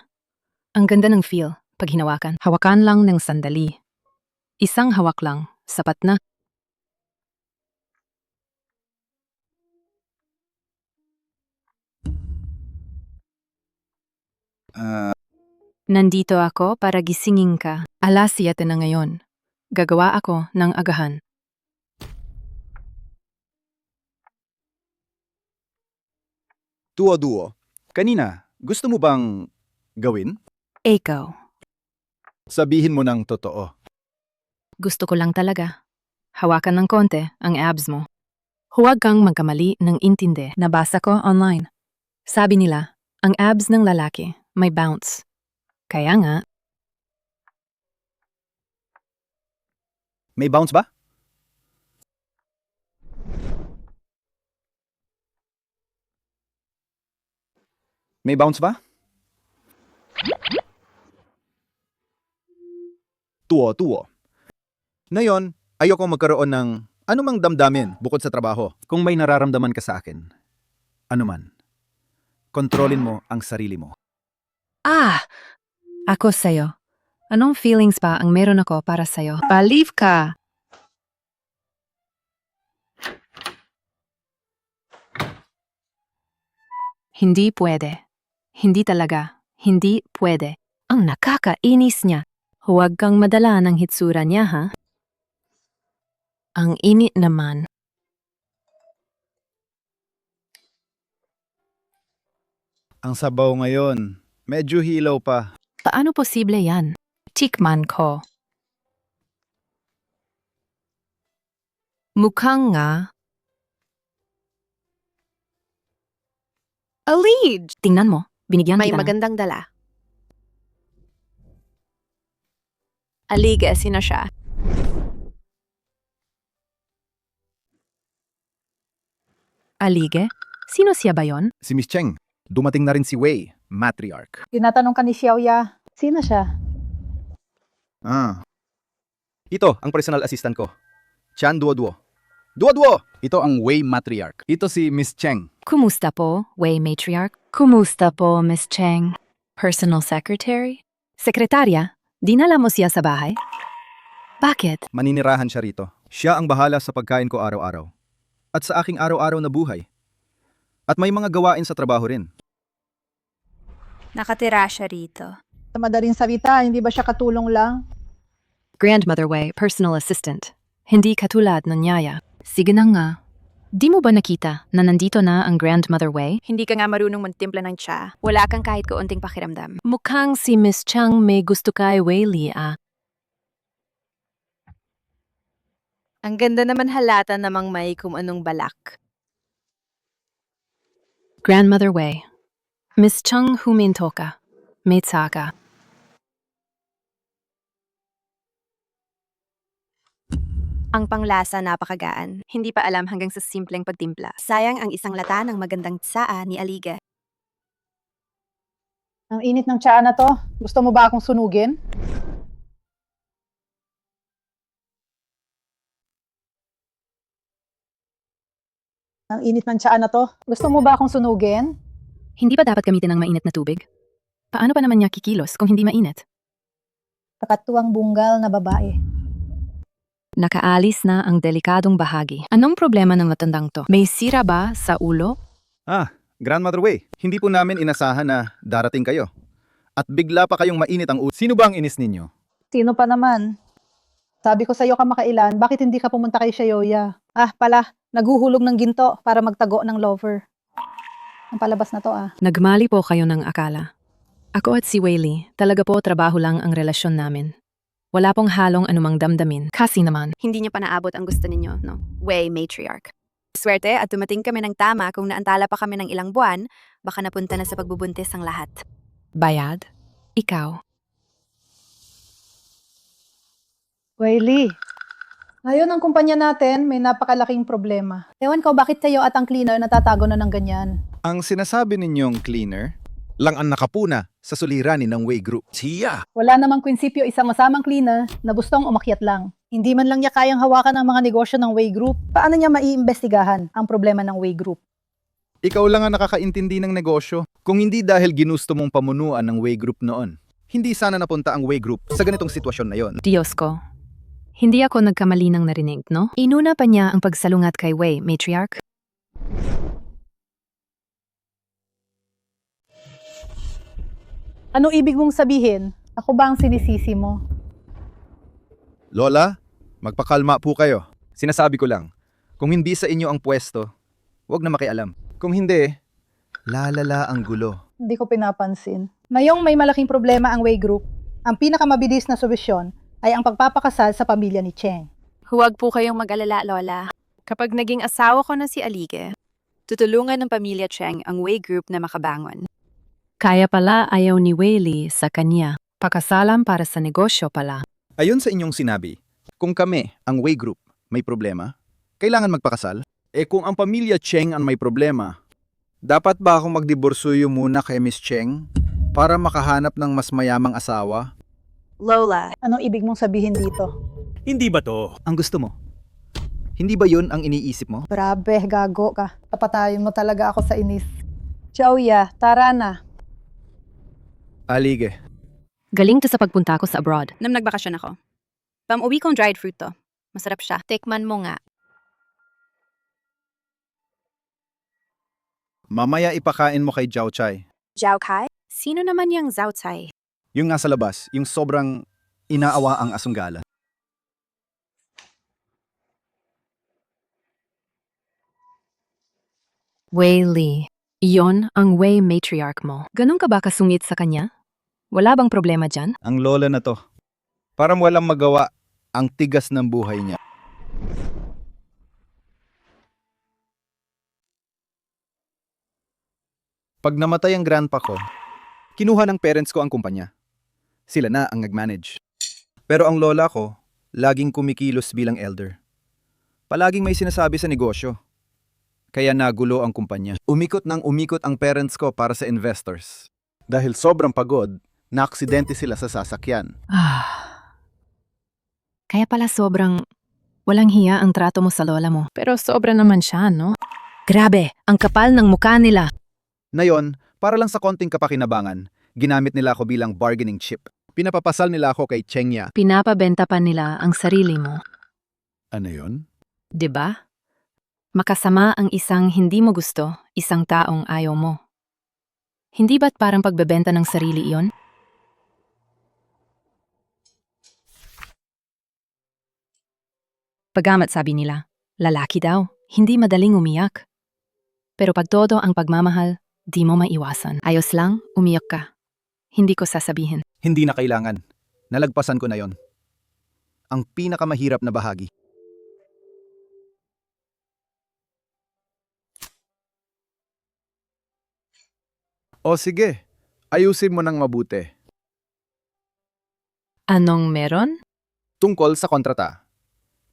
Ang ganda ng feel pag hinawakan. Hawakan lang ng sandali. Isang hawak lang, sapat na. Nandito ako para gisingin ka. 7:00 na ngayon. Gagawa ako ng agahan. Duo-duo. Kanina, gusto mo bang gawin? Ikaw, Sabihin mo ng totoo. gusto ko lang talaga. Hawakan ng konti ang abs mo. Huwag kang magkamali ng intindi. Nabasa ko online. Sabi nila, ang abs ng lalaki may bounce. Kaya nga, May bounce ba? May bounce ba? Tuo. Ngayon, ayoko magkaroon ng anumang damdamin bukod sa trabaho. Kung may nararamdaman ka sa akin, anuman, kontrolin mo ang sarili mo. ako sa'yo. Anong feelings pa ang meron ako para sa'yo? Balieve ka! Hindi pwede. Hindi talaga. Hindi pwede. Ang nakakainis niya. Huwag kang madala ng hitsura niya, ha? Ang init naman. Ang sabaw ngayon. Medyo hilaw pa. Paano posible yan? Tikman ko. Mukhang nga. Alij! Tingnan mo, binigyan May kita ng- magandang dala. Aliga, sino siya? Alige? Sino siya ba yon? Si Miss Cheng. Dumating na rin si Wei, matriarch. Tinatanong ka ni Xiaoya, sino siya? Ah. Ito ang personal assistant ko. Chan Duo-Duo. Duo-Duo! Ito ang Wei matriarch. Ito si Miss Cheng. Kumusta po, Wei Matriarch? Kumusta po, Miss Cheng? Personal Secretary? Sekretarya, dinala mo siya sa bahay? Bakit? Maninirahan siya rito. Siya ang bahala sa pagkain ko araw-araw. At sa aking araw-araw na buhay. At may mga gawain sa trabaho rin. Nakatira siya rito. Sa madaling salita, hindi ba siya katulong lang? Grandmother Wei, personal assistant. Hindi katulad ng Yaya. Sige na nga. Di mo ba nakita na nandito na ang Grandmother Wei? Hindi ka nga marunong magtimpla ng tsa. Wala kang kahit kaunting pakiramdam. Mukhang si Miss Chang may gusto kay Wei Li ah. Ang ganda naman halata namang may kung anong balak. Grandmother Wei. Miss Chang huminto ka. May tsaka. Ang panglasa napakagaan. Hindi pa alam hanggang sa simpleng pagtimpla. Sayang ang isang lata ng magandang tsaa ni Aliga. Ang init ng tsaa na to. Gusto mo ba akong sunugin? Ang init ng tsaa na to. Gusto mo ba akong sunugin? Hindi ba dapat gamitin ng mainit na tubig? Paano pa naman niya kikilos kung hindi mainit? Kakatuwang bunggal na babae. Nakaalis na ang delikadong bahagi. Anong problema ng matandang to? May sira ba sa ulo? Ah, Grandmother Wei. Hindi po namin inasahan na darating kayo. At bigla pa kayong mainit ang ulo. Sino ba ang inis ninyo? Sino pa naman? Sabi ko sa'yo kamakailan, bakit hindi ka pumunta kay Xiaoya? Ah, pala, naguhulog ng ginto para magtago ng lover. Ang palabas na to ah. Nagmali po kayo ng akala. Ako at si Wei Li, talaga po trabaho lang ang relasyon namin. Wala pong halong anumang damdamin. Kasi naman, Hindi niyo pa naabot ang gusto ninyo, no? Way matriarch. Swerte at dumating kami ng tama kung naantala pa kami ng ilang buwan, baka napunta na sa pagbubuntis ang lahat. bayad? Ikaw. Wiley, ngayon ang kumpanya natin may napakalaking problema. Ewan ko bakit kayo at ang cleaner natatago na ng ganyan. Ang sinasabi ninyong cleaner lang ang nakapuna sa suliranin ng Wei Group. Siya! Wala namang prinsipyo isang masamang cleaner na gustong umakyat lang. Hindi man lang niya kayang hawakan ang mga negosyo ng Wei Group. Paano niya maiimbestigahan ang problema ng Wei Group? Ikaw lang ang nakakaintindi ng negosyo. Kung hindi dahil ginusto mong pamunuan ng Wei Group noon, hindi sana napunta ang Wei Group sa ganitong sitwasyon na yon. Diyos ko. Hindi ako nagkamali ng narinig, no? Inuna pa niya ang pagsalungat kay Wei, matriarch. Ano ibig mong sabihin? Ako ba ang sinisisi mo? Lola, magpakalma po kayo. Sinasabi ko lang, kung hindi sa inyo ang pwesto, huwag na makialam. Kung hindi, lalala ang gulo. Hindi ko pinapansin. Ngayong may malaking problema ang Wei Group, ang pinakamabilis na solusyon ay ang pagpapakasal sa pamilya ni Cheng. Huwag po kayong mag-alala, Lola. Kapag naging asawa ko na si Alige, tutulungan ng pamilya Cheng ang Wei Group na makabangon. Kaya pala ayaw ni Wei Li sa kanya. Pakasalan para sa negosyo pala. Ayon sa inyong sinabi, kung kami, ang Wei Group, may problema, kailangan magpakasal? Kung ang pamilya Cheng ang may problema, dapat ba akong magdiborsuyo muna kay Miss Cheng para makahanap ng mas mayamang asawa? Lola, Anong ibig mong sabihin dito? Hindi ba to? Ang gusto mo? Hindi ba yun ang iniisip mo? Grabe, gago ka. Papatayin mo talaga ako sa inis. Xiaoya, tara na. Alige. Galing to sa pagpunta ko sa abroad. nang nagbakasyon ako. Pam-uwi kong dried fruit to. Masarap siya. Tikman mo nga. Mamaya ipakain mo kay Jiao Chai. Zhao Kai? Sino naman yung Zhao Cai? Yung nasa labas, yung sobrang inaawa ang asunggala. Wei Li, iyon ang Wei matriarch mo. Ganun ka ba kasungit sa kanya? Wala bang problema dyan? Ang lola na to. Parang walang magawa ang tigas ng buhay niya. Pag namatay ang grandpa ko, kinuha ng parents ko ang kumpanya. Sila na ang nag-manage. Pero ang lola ko, laging kumikilos bilang elder. Palaging may sinasabi sa negosyo. Kaya nagulo ang kumpanya. Umikot ng umikot ang parents ko para sa investors. Dahil sobrang pagod, naaksidente sila sa sasakyan. Kaya pala sobrang walang hiya ang trato mo sa lola mo. Pero sobra naman siya, no? Grabe, ang kapal ng mukha nila. Ngayon, para lang sa konting kapakinabangan, ginamit nila ako bilang bargaining chip. Pinapapasal nila ako kay Chengya. Pinapabenta pa nila ang sarili mo. Ano yun? 'Di ba? Makasama ang isang hindi mo gusto, isang taong ayaw mo. Hindi ba't parang pagbebenta ng sarili iyon? Pagamat sabi nila, lalaki daw, hindi madaling umiyak. Pero pag todo ang pagmamahal, di mo maiwasan. Ayos lang, umiyak ka. Hindi ko sasabihin. Hindi na kailangan. Nalagpasan ko na yon. Ang pinakamahirap na bahagi. O sige, ayusin mo ng mabuti. Anong meron? Tungkol sa kontrata.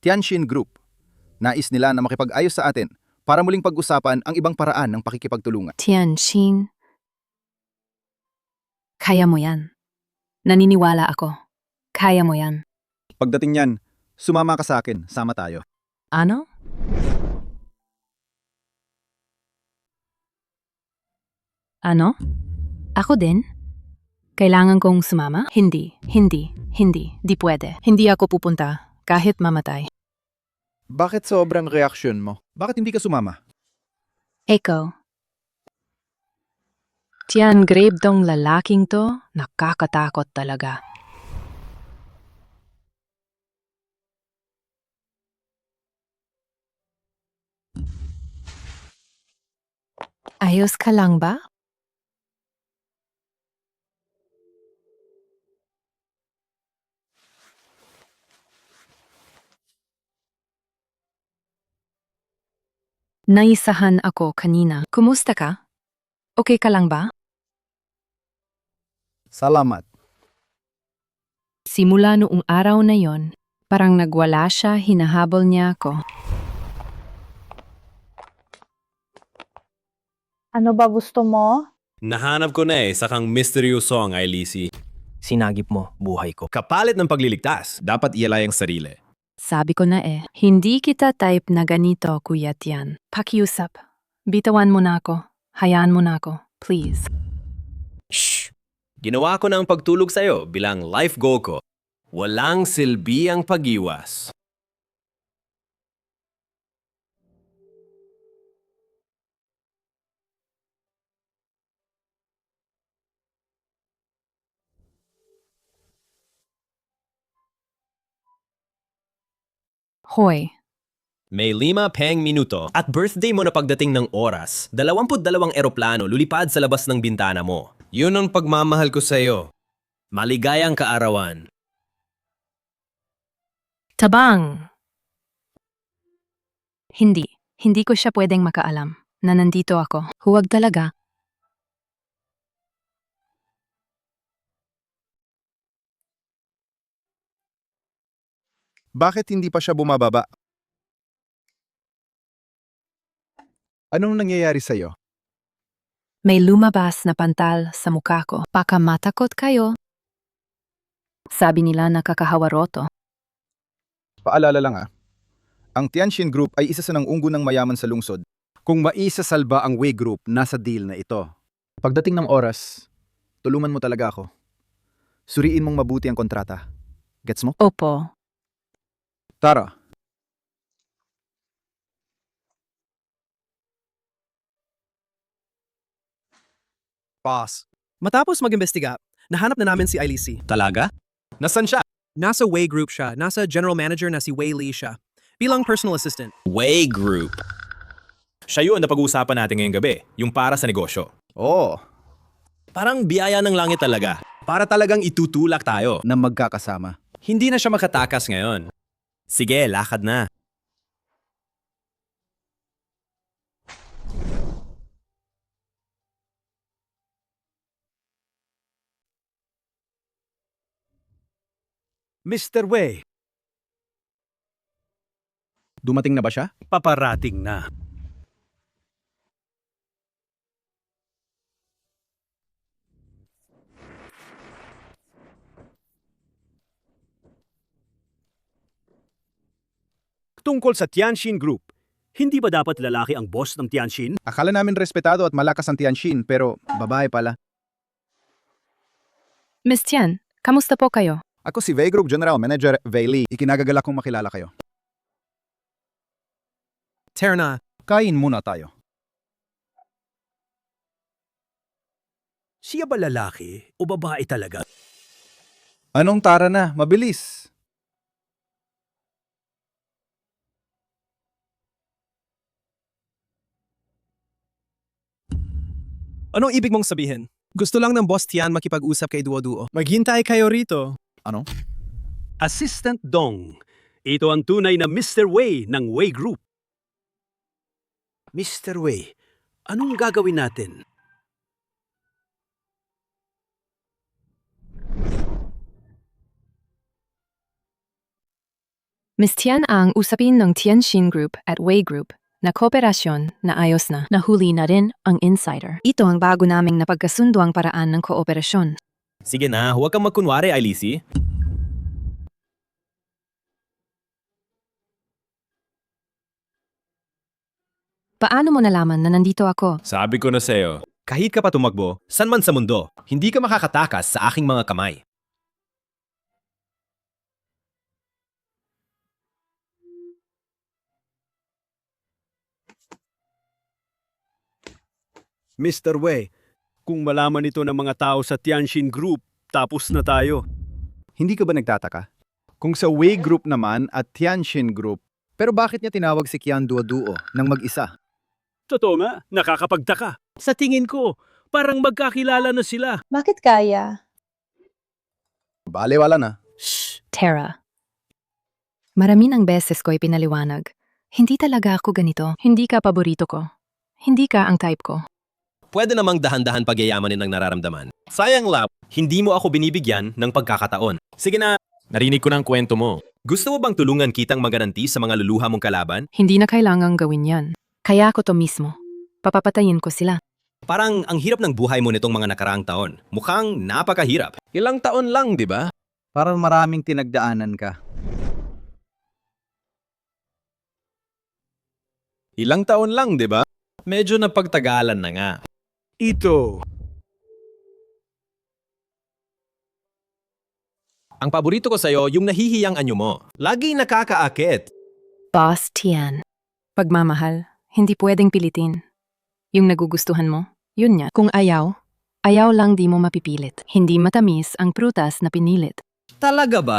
Tianjin Group. Nais nila na makipag-ayos sa atin para muling pag-usapan ang ibang paraan ng pakikipagtulungan. Tianjin. Kaya mo yan. Naniniwala ako. Kaya mo yan. Pagdating niyan, sumama ka sa akin, sama tayo. Ano? Ano? Ako din? Kailangan kong sumama? Hindi. Di pwede. Hindi ako pupunta, kahit mamatay. Bakit sobrang reaksyon mo? Bakit hindi ka sumama? Ikaw. Tiyan grave tong lalaking to, nakakatakot talaga. Ayos ka lang ba? Naisahan ako kanina. Kumusta ka? Okay ka lang ba? Salamat. Simula noong araw na yon, parang nagwala siya, hinahabol niya ako. Ano ba gusto mo? Nahanap ko na sakang misteryoso ang Ailisi. Sinagip mo, buhay ko. Kapalit ng pagliligtas, dapat ialay ang sarili. Sabi ko na hindi kita type na ganito, Kuya Tian. Pakiusap. Bitawan mo na ako. Hayaan mo na ako. Please. Shh! Ginawa ko na ang pagtulog sa'yo bilang life goal ko. Walang silbi ang pag-iwas. Hoy, May 5 peng minuto at birthday mo na pagdating ng oras. 22 eroplano lulipad sa labas ng bintana mo. Yun ang pagmamahal ko sa'yo. Maligayang kaarawan. tabang! Hindi ko siya pwedeng makaalam na nandito ako. Huwag talaga. Bakit hindi pa siya bumababa? Anong nangyayari sa'yo? May lumabas na pantal sa mukha ko. Baka matakot kayo. Sabi nila nakakahawaroto. Paalala lang ang Tianjin Group ay isa sa unggo ng mayaman sa lungsod. Kung maisasalba ang Wei Group, nasa deal na ito. Pagdating ng oras, tulungan mo talaga ako. Suriin mong mabuti ang kontrata. Gets mo? Opo. Tara. Boss. Matapos mag-imbestiga, nahanap na namin si Ailisi. Talaga? Nasaan siya? Nasa Way Group siya. Nasa general manager na si Wei Lee siya. Bilang personal assistant. Way Group. Siya yun na pag-uusapan natin ngayong gabi, yung para sa negosyo. Oo, Parang biyaya ng langit talaga. Para talagang itutulak tayo. na magkakasama. Hindi na siya makatakas ngayon. Sige, lakad na. Mr. Wei, Dumating na ba siya? paparating na. Tungkol sa Tianxin Group, hindi ba dapat lalaki ang boss ng Tianxin? Akala namin respetado at malakas ang Tianxin, pero babae pala. Miss Tian, kamusta po kayo? Ako si Vey Group General Manager Vey Lee. Ikinagagalak kong makilala kayo. Terna, Kain muna tayo. Siya ba lalaki o babae talaga? Anong tara na? Mabilis. anong ibig mong sabihin? Gusto lang ng boss Tian makipag-usap kay Duo-Duo. Maghintay kayo rito. Ano? Assistant Dong. Ito ang tunay na Mr. Wei ng Wei Group. Mr. Wei, anong gagawin natin? Miss Tian ang usapin ng Tianxin Group at Wei Group na kooperasyon na ayos na. Nahuli na rin ang insider. Ito ang bago naming napagkasundo ang paraan ng kooperasyon. Sige na, huwag kang magkunwari, Ailisi. Paano mo nalaman na nandito ako? Sabi ko na sa'yo, kahit ka pa tumakbo, san man sa mundo, hindi ka makakatakas sa aking mga kamay. Mr. Wei, kung malaman ito ng mga tao sa Tianxin Group, tapos na tayo. Hindi ka ba nagtataka? Kung sa Wei Group naman at Tianxin Group, pero bakit niya tinawag si Qian Duo-Duo nang mag-isa? Totoo nga, nakakapagtaka. Sa tingin ko, parang magkakilala na sila. Bakit kaya? Baliwala na. Shh, Tara. Marami ng beses ko'y pinaliwanag. Hindi talaga ako ganito. Hindi ka paborito ko. Hindi ka ang type ko. Pwede namang dahan-dahan pagyayamanin ng nararamdaman. Sayang lang, hindi mo ako binibigyan ng pagkakataon. Sige na, narinig ko ng kwento mo. Gusto mo bang tulungan kitang magananti sa mga luluha mong kalaban? Hindi na kailangang gawin yan. Kaya ako to mismo. Papapatayin ko sila. Parang ang hirap ng buhay mo nitong mga nakaraang taon. Mukhang napakahirap. Ilang taon lang, di ba? Parang maraming tinagdaanan ka. Ilang taon lang, di ba? Medyo napagtagalan na nga. Ito. Ang paborito ko sa'yo, yung nahihiyang anyo mo. Lagi nakakaakit. Boss Tian. Pagmamahal, hindi pwedeng pilitin. Yung nagugustuhan mo, yun niya. Kung ayaw, ayaw lang di mo mapipilit. Hindi matamis ang prutas na pinilit. Talaga ba?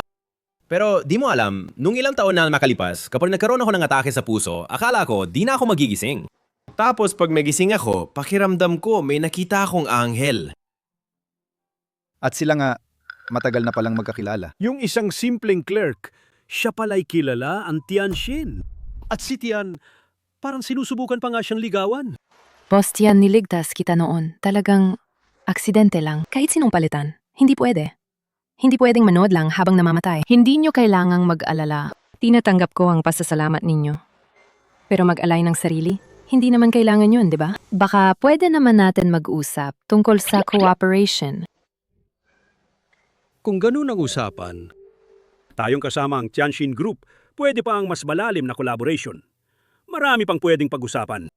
Pero di mo alam, nung ilang taon na makalipas, kapag nagkaroon ako ng atake sa puso, akala ko di na ako magigising. Tapos pag magising ako, pakiramdam ko may nakita akong anghel. At sila nga, matagal na palang magkakilala. Yung isang simpleng clerk, siya pala'y kilala ang Tianxin. At si Tian, parang sinusubukan pa nga siyang ligawan. Boss Tian, niligtas kita noon. Talagang aksidente lang. Kahit sinong palitan, hindi pwede. Hindi pwedeng manood lang habang namamatay. Hindi nyo kailangang mag-alala. Tinatanggap ko ang pasasalamat ninyo. Pero mag-alay ng sarili, hindi naman kailangan yun, di ba? Baka pwede naman natin mag-usap tungkol sa cooperation. Kung ganun ang usapan, tayong kasama ang Tianxin Group, pwede pa ang mas malalim na collaboration. Marami pang pwedeng pag-usapan.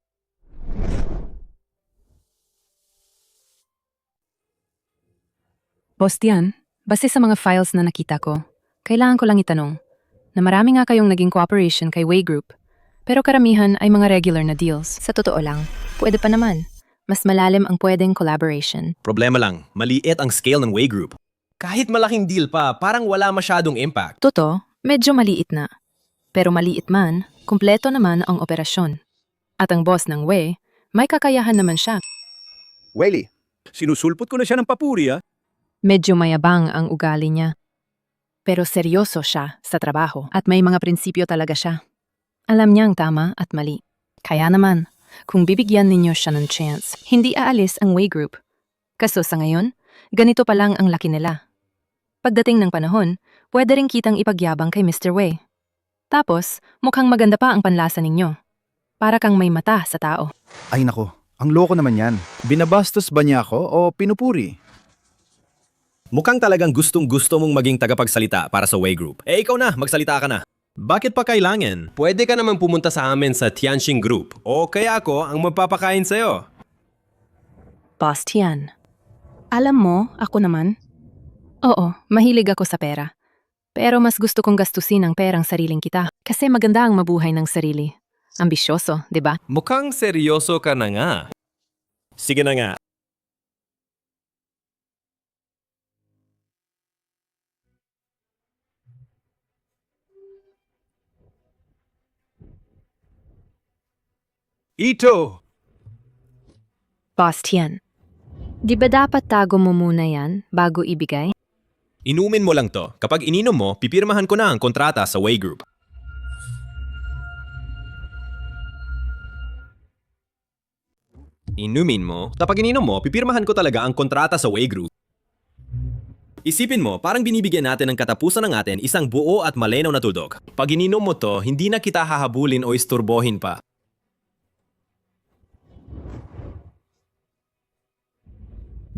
Boss Tian, base sa mga files na nakita ko, kailangan ko lang itanong na marami nga kayong naging cooperation kay Wei Group, pero karamihan ay mga regular na deals. Sa totoo lang, pwede pa naman. Mas malalim ang pwedeng collaboration. Problema lang, maliit ang scale ng Way Group. Kahit malaking deal pa, parang wala masyadong impact. Totoo, medyo maliit na. Pero maliit man, kumpleto naman ang operasyon. At ang boss ng Way, may kakayahan naman siya. Wayley, Sinusulpot ko na siya ng papuri, ah. Medyo mayabang ang ugali niya. Pero seryoso siya sa trabaho at may mga prinsipyo talaga siya. Alam niya ang tama at mali. Kaya naman, kung bibigyan ninyo siya ng chance, hindi aalis ang Way Group. Kaso sa ngayon, ganito pa lang ang laki nila. Pagdating ng panahon, pwede rin kitang ipagyabang kay Mr. Way. Tapos, mukhang maganda pa ang panlasa ninyo. Para kang may mata sa tao. ay nako, ang loko naman yan. Binabastos ba niya ako o pinupuri? Mukhang talagang gustong-gusto mong maging tagapagsalita para sa Way Group. Eh ikaw na, magsalita ka na. Bakit pa kailangan? Pwede ka naman pumunta sa amin sa Tianxing Group o kaya ako ang magpapakain sa'yo. Boss Tian. Alam mo, ako naman. Oo, mahilig ako sa pera. Pero mas gusto kong gastusin ang perang sariling kita. Kasi maganda ang mabuhay ng sarili. Ambisyoso, di ba? Mukhang seryoso ka na nga. Sige na nga. Ito! Boss Tian. Di ba dapat tago mo muna yan bago ibigay? Inumin mo lang to. Kapag ininom mo, pipirmahan ko na ang kontrata sa Way Group. Inumin mo? Kapag ininom mo, pipirmahan ko talaga ang kontrata sa Way Group. Isipin mo, parang binibigyan natin ng katapusan ng atin isang buo at malinaw na tuldok. Pag ininom mo to, hindi na kita hahabulin o isturbohin pa.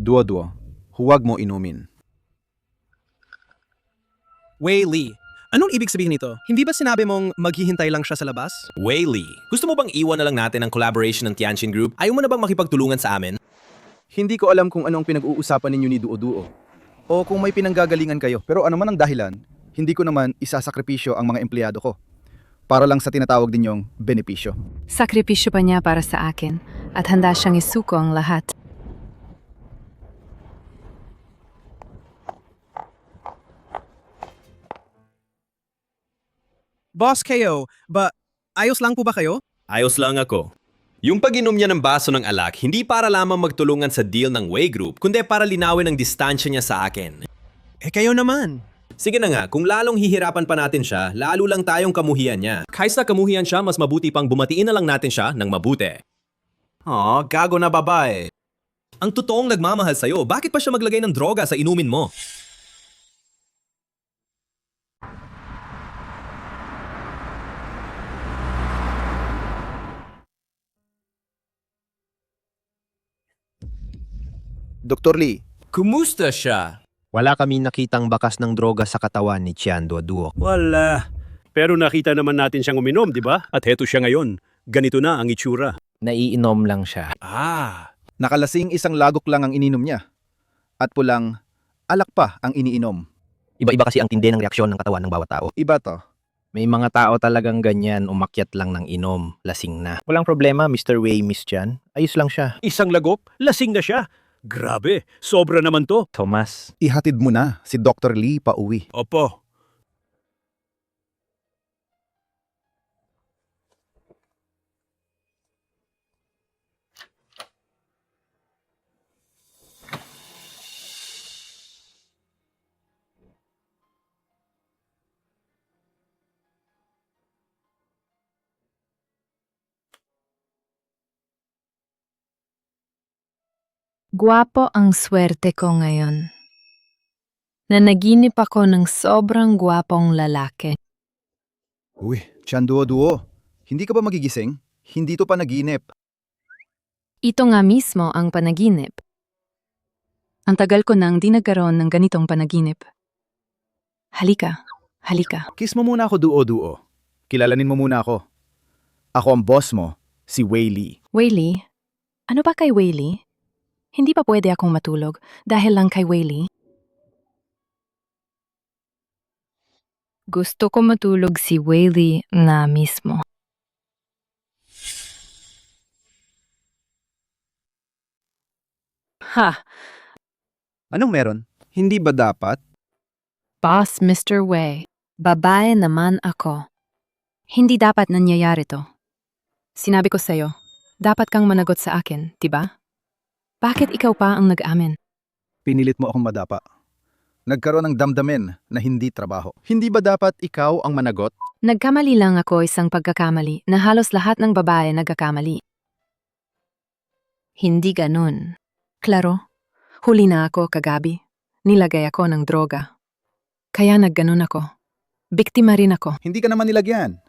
Duo-duo, huwag mo inumin. Wayley, anong ibig sabihin nito? Hindi ba sinabi mong maghihintay lang siya sa labas? Wayley, gusto mo bang iwan na lang natin ang collaboration ng Tianjin Group? Ayaw mo na bang makipagtulungan sa amin? Hindi ko alam kung anong pinag-uusapan ninyo ni Duo-duo. O kung may pinanggagalingan kayo. Pero ano man ang dahilan, hindi ko naman isasakripisyo ang mga empleyado ko. Para lang sa tinatawag ninyong benepisyo. Sakripisyo pa niya para sa akin at handa siyang isuko ang lahat. Boss kayo, ayos lang po ba kayo? Ayos lang ako. Yung pag-inom niya ng baso ng alak, hindi para lamang magtulungan sa deal ng Way Group, kundi para linawin ang distansya niya sa akin. Eh kayo naman. Sige na nga, kung lalong hihirapan pa natin siya, lalo lang tayong kamuhian niya. Kaysa kamuhian siya, mas mabuti pang bumatiin na lang natin siya ng mabuti. Oh, gago na babae. Ang totoong nagmamahal sa'yo, bakit pa siya maglagay ng droga sa inumin mo? Dr. Lee, Kumusta siya? Wala kami nakitang bakas ng droga sa katawan ni Tian Duo-duo. Wala. Pero nakita naman natin siyang uminom, di ba? At heto siya ngayon. Ganito na ang itsura. Naiinom lang siya. Ah, nakalasing isang lagok lang ang ininom niya. At pulang alak pa ang iniinom. Iba-iba kasi ang tindi ng reaksyon ng katawan ng bawat tao. Iba to. May mga tao talagang ganyan, umakyat lang ng inom, lasing na. Walang problema, Mr. Wei, Miss Chan. Ayos lang siya. isang lagop, lasing na siya. Grabe, sobra naman to. Thomas, Ihatid mo na si Dr. Lee pa uwi. Opo. Guwapo ang swerte ko ngayon. Nanaginip ako ng sobrang gwapong lalaki. Uy, Chan Duo-duo. Hindi ka ba magigising? Hindi to panaginip. Ito nga mismo ang panaginip. Ang tagal ko nang di nagkaroon ng ganitong panaginip. Halika, halika. Kiss mo muna ako, Duo-duo. Kilalanin mo muna ako. Ako ang boss mo, si Wei Lee. Wayley? Ano ba kay Wayley? Hindi pa pwede akong matulog dahil lang kay Wayley? Gusto ko matulog si Wayley na mismo. Ha! Anong meron? Hindi ba dapat? Boss Mr. Wei, babae naman ako. Hindi dapat nangyayari to. Sinabi ko sa'yo, dapat kang managot sa akin, di ba? Bakit ikaw pa ang nag-amin? Pinilit mo akong madapa. Nagkaroon ng damdamin na hindi trabaho. Hindi ba dapat ikaw ang managot? Nagkamali lang ako isang pagkakamali na halos lahat ng babae nagkakamali. Hindi ganun. Klaro, huli na ako kagabi. Nilagay ako ng droga. Kaya nagganon ako. Biktima rin ako. Hindi ka naman nilagyan.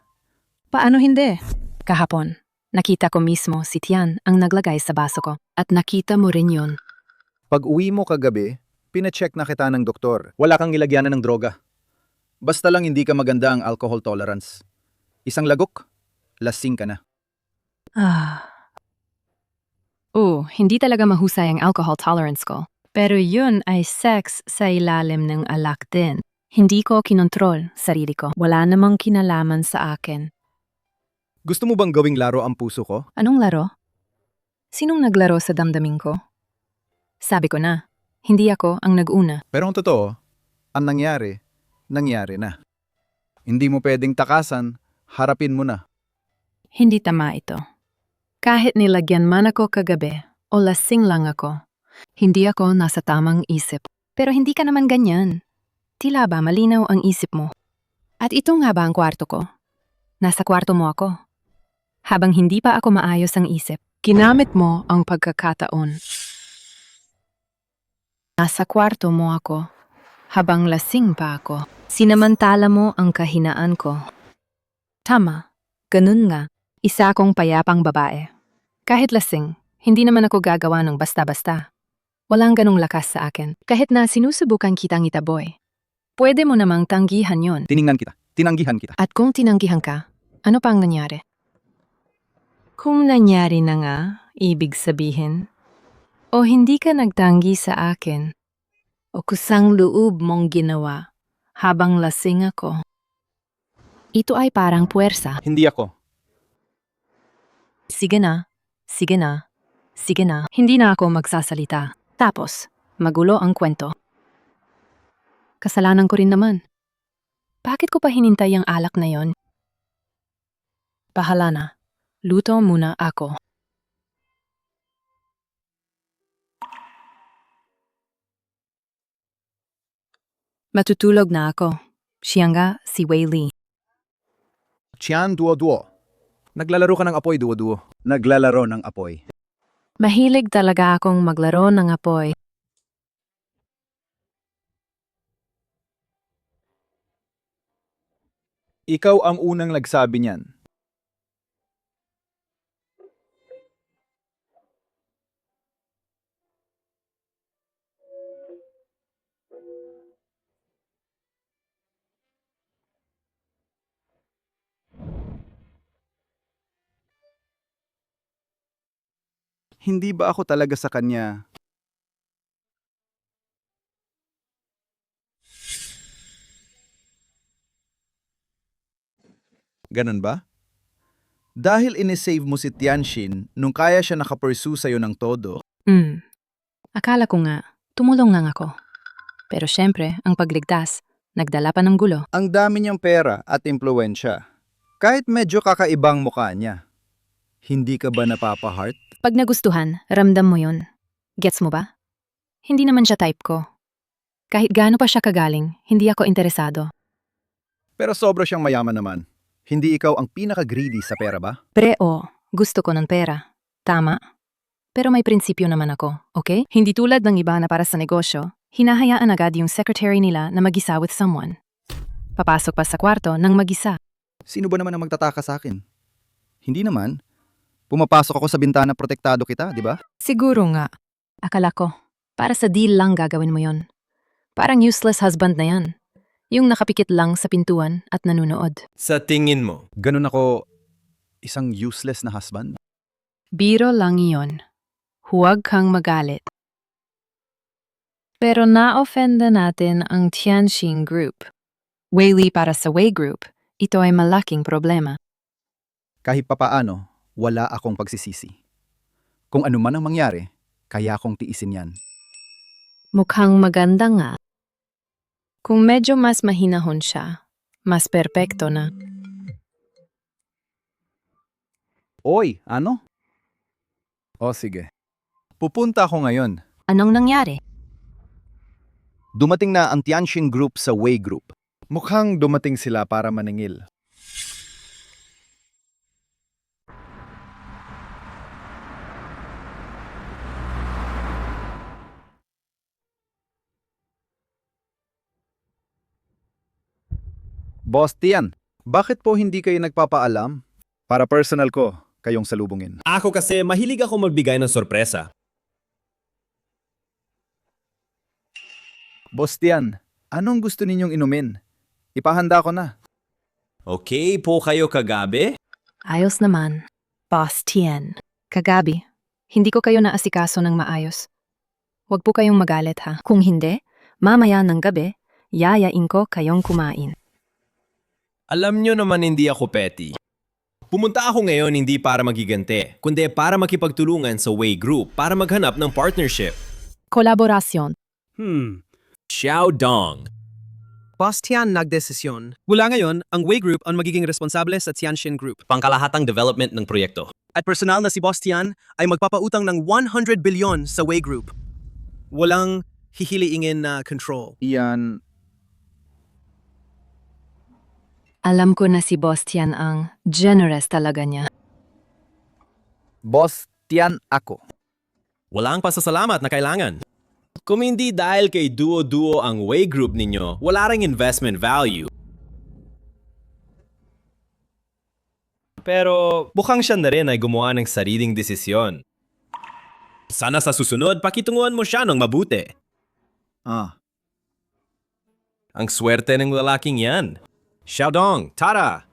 Paano hindi? Kahapon, nakita ko mismo si Tian ang naglagay sa baso ko. At nakita mo rin yun. Pag uwi mo kagabi, pinacheck na kita ng doktor. Wala kang nilagyanan ng droga. Basta lang hindi ka maganda ang alcohol tolerance. Isang lagok, lasing ka na. Hindi talaga mahusay ang alcohol tolerance ko. Pero yun ay sex sa ilalim ng alak din. Hindi ko kinontrol sarili ko. Wala namang kinalaman sa akin. Gusto mo bang gawing laro ang puso ko? Anong laro? Sinong naglaro sa damdamin ko? Sabi ko na, hindi ako ang nag-una. Pero ang totoo, ang nangyari, nangyari na. Hindi mo pwedeng takasan, harapin mo na. Hindi tama ito. Kahit nilagyan man ako kagabi o lasing lang ako, hindi ako nasa tamang isip. Pero hindi ka naman ganyan. Tila ba malinaw ang isip mo? At ito nga ba ang kwarto ko? Nasa kwarto mo ako. Habang hindi pa ako maayos ang isip, ginamit mo ang pagkakataon. Nasa kwarto mo ako. Habang lasing pa ako, sinamantala mo ang kahinaan ko. Tama, ganun nga. Isa akong payapang babae. Kahit lasing, hindi naman ako gagawa ng basta-basta. Walang ganong lakas sa akin. Kahit na sinusubukan kitang itaboy. Pwede mo namang tanggihan yon. Tiningnan kita, tinanggihan kita. At kung tinanggihan ka, ano pang nangyari? Kung nangyari na nga, ibig sabihin, o hindi ka nagtanggi sa akin, o kusang loob mong ginawa habang lasing ako. Ito ay parang puwersa. Hindi ako. Sige na, sige na, sige na. Hindi na ako magsasalita. Tapos, magulo ang kwento. Kasalanan ko rin naman. Bakit ko pa hinintay ang alak na yon? Bahala na. Luto muna ako. Matutulog na ako. Siya nga si Wei Li. Tiyan duo-duo. Naglalaro ka ng apoy, duo-duo. Naglalaro ng apoy. Mahilig talaga akong maglaro ng apoy. Ikaw ang unang nagsabi niyan. Hindi ba ako talaga sa kanya? Ganun ba? Dahil inisave mo si Tianxin nung kaya siya nakapursue sa'yo ng todo, Akala ko nga, tumulong lang ako. Pero syempre, ang pagligtas, nagdala pa ng gulo. ang dami niyang pera at impluensya. Kahit medyo kakaibang mukha niya. Hindi ka ba napapaheart? Pag nagustuhan, ramdam mo yun. Gets mo ba? Hindi naman siya type ko. Kahit gaano pa siya kagaling, hindi ako interesado. Pero sobra siyang mayaman naman. Hindi ikaw ang pinaka-greedy sa pera ba? Gusto ko ng pera. Tama. Pero may prinsipyo naman ako, okay? Hindi tulad ng iba na para sa negosyo, hinahayaan agad yung secretary nila na mag-isa with someone. Papasok pa sa kwarto ng mag-isa. Sino ba naman ang magtataka sa akin? Hindi naman. Pumapasok ako sa bintana, protektado kita, di ba? Siguro nga. Akala ko, para sa deal lang gagawin mo yon. Parang useless husband na yan. Yung nakapikit lang sa pintuan at nanunood. Sa tingin mo, Ganun ako isang useless na husband? Biro lang iyon. Huwag kang magalit. Pero na-offenda natin ang Tianxin Group. Wei Li para sa Wei Group, ito ay malaking problema. Kahit papaano, wala akong pagsisisi. Kung ano man ang mangyari, Kaya kong tiisin yan. Mukhang maganda nga. Kung medyo mas mahinahon siya, mas perpekto na. Oy, ano? O sige. Pupunta ako ngayon. Anong nangyari? Dumating na ang Tianjin Group sa Wei Group. Mukhang dumating sila para maningil. Boss Tian, bakit po hindi kayo nagpapaalam? Para personal ko, kayong salubungin. Ako kasi mahilig ako magbigay ng sorpresa. Boss Tian, anong gusto ninyong inumin? Ipahanda ko na. Okay po kayo kagabi? Ayos naman. Boss Tien. Kagabi, hindi ko kayo naasikaso ng maayos. Huwag po kayong magalit ha. Kung hindi, mamaya ng gabi, yayain ko kayong kumain. Alam nyo naman hindi ako petty. Pumunta ako ngayon hindi para magigante, kundi para makipagtulungan sa Wei Group para maghanap ng partnership. Kolaborasyon. Xiao Dong. Boss Tian nagdesisyon. Mula ngayon, ang Wei Group ang magiging responsable sa Tianjin Group. Pangkalahatang development ng proyekto. At personal na si Boss Tian ay magpapautang ng 100 bilyon sa Wei Group. Walang hihiliingin na control. Iyan, Alam ko na si Boss Tien ang generous talaga niya. Boss Tian ako. Walang pasasalamat na kailangan. Kung hindi dahil kay Duo-Duo ang Wei Group ninyo, wala ring investment value. Pero mukhang siya na rin ay gumawa ng sariling desisyon. Sana sa susunod, pakitunguhan mo siya ng mabuti. Ang swerte ng lalaking yan. Xiaodong, Tara!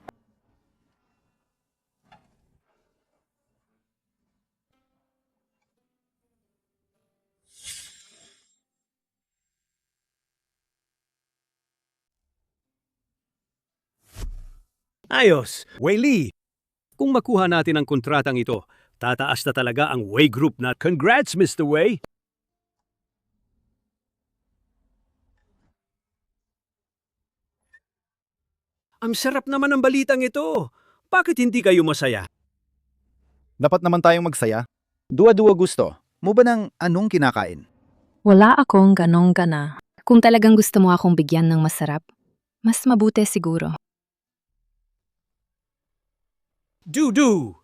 Ayos, Wei Li. Kung makuha natin ang kontratang ito, tataas na talaga ang Wei Group na. Congrats, Mr. Wei! Ang sarap naman ng balitang ito. Bakit hindi kayo masaya? Dapat naman tayong magsaya. Dua-dua gusto. Mo ba ng anong kinakain? Wala akong ganong gana. Kung talagang gusto mo akong bigyan ng masarap, mas mabuti siguro. Do!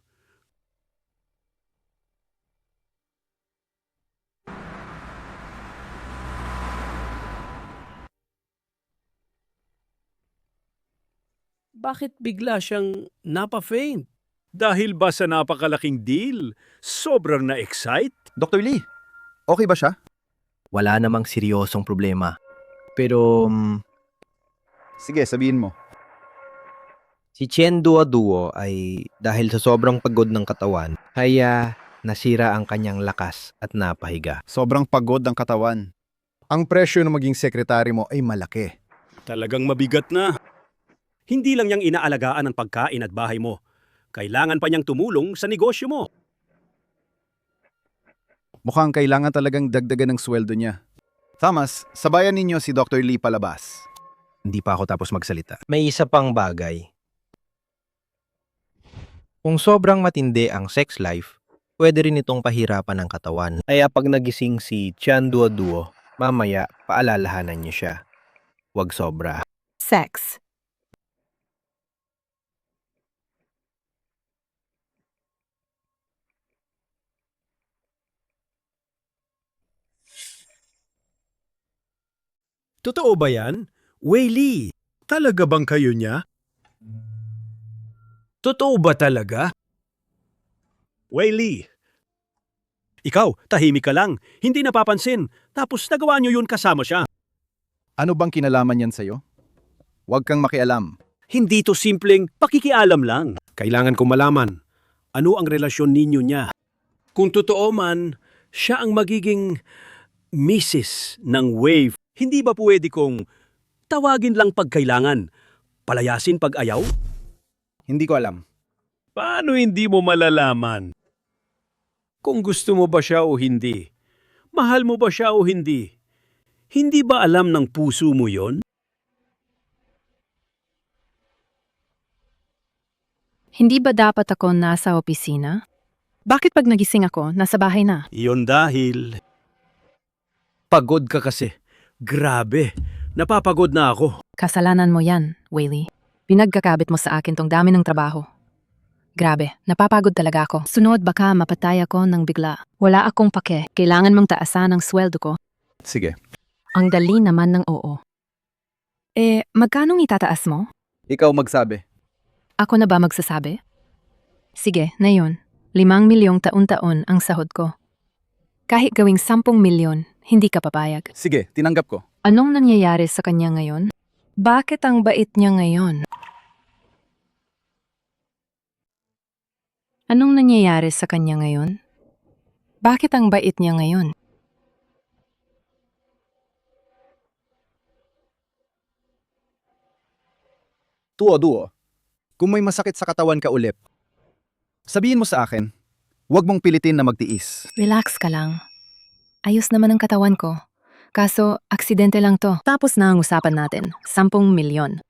Bakit bigla siyang napa-faint? Dahil ba sa napakalaking deal? Sobrang na-excite? Dr. Lee, okay ba siya? Wala namang seryosong problema. Pero, Sige, sabihin mo. si Chen Duo-Duo ay dahil sa sobrang pagod ng katawan, kaya nasira ang kanyang lakas at napahiga. Sobrang pagod ang katawan. Ang presyo ng maging sekretary mo ay malaki. Talagang mabigat na. Hindi lang niyang inaalagaan ang pagkain at bahay mo. Kailangan pa niyang tumulong sa negosyo mo. Mukhang kailangan talagang dagdagan ng sweldo niya. Thomas, sabayan ninyo si Dr. Lee palabas. Hindi pa ako tapos magsalita. May isa pang bagay. Kung sobrang matindi ang sex life, pwede rin itong pahirapan ng katawan. Kaya pag nagising si Chan Duo-Duo, mamaya paalalahanan niyo siya. Huwag sobra. Sex. Totoo ba yan? Wei Li, talaga bang kayo niya? Totoo ba talaga? Wei Li, ikaw, tahimik ka lang, hindi napapansin, tapos nagawa niyo yun kasama siya. Ano bang kinalaman yan sa'yo? Huwag kang makialam. Hindi to simpleng pakikialam lang. Kailangan ko malaman, ano ang relasyon ninyo niya? Kung totoo man, siya ang magiging misis ng Wave. Hindi ba pwede kong tawagin lang pag kailangan, palayasin pag ayaw? Hindi ko alam. Paano hindi mo malalaman? Kung gusto mo ba siya o hindi, Mahal mo ba siya o hindi? Hindi ba alam ng puso mo yon? Hindi ba dapat ako nasa opisina? Bakit pag nagising ako, nasa bahay na? Iyon dahil... Pagod ka kasi. Grabe, napapagod na ako. Kasalanan mo yan, Wayley. Pinagkakabit mo sa akin tong dami ng trabaho. Grabe, napapagod talaga ako. Sunod baka mapatay ako ng bigla. Wala akong pake. Kailangan mong taasan ang sweldo ko. Sige, Ang dali naman ng oo. Magkanong itataas mo? ikaw magsabi. Ako na ba magsasabi? Sige, na yun. 5 milyong taon-taon ang sahod ko. Kahit gawing 10 milyon, hindi ka papayag. Sige, tinanggap ko. Anong nangyayari sa kanya ngayon? Bakit ang bait niya ngayon? Anong nangyayari sa kanya ngayon? Bakit ang bait niya ngayon? Duo. Kung may masakit sa katawan ka ulit, sabihin mo sa akin, huwag mong pilitin na magtiis. Relax ka lang. Ayos naman ang katawan ko. Kaso, aksidente lang to. Tapos na ang usapan natin. 10 milyon.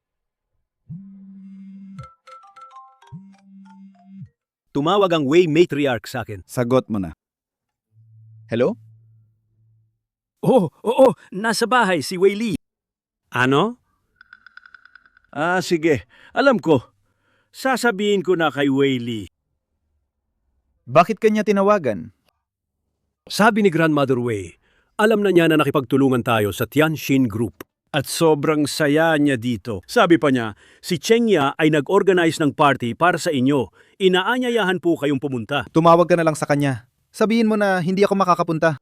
Tumawag ang Way Matriarch sa akin. Sagot mo na. Hello? Oo, nasa bahay si Wei Lee. Ano? Sige. Alam ko. Sasabihin ko na kay Wei Lee. Bakit kanya tinawagan? Sabi ni Grandmother Wei, alam na niya na nakipagtulungan tayo sa Tianjin Group. At sobrang saya niya dito. Sabi pa niya, si Chengya ay nag-organize ng party para sa inyo. Inaanyayahan po kayong pumunta. Tumawag ka na lang sa kanya. Sabihin mo na hindi ako makakapunta.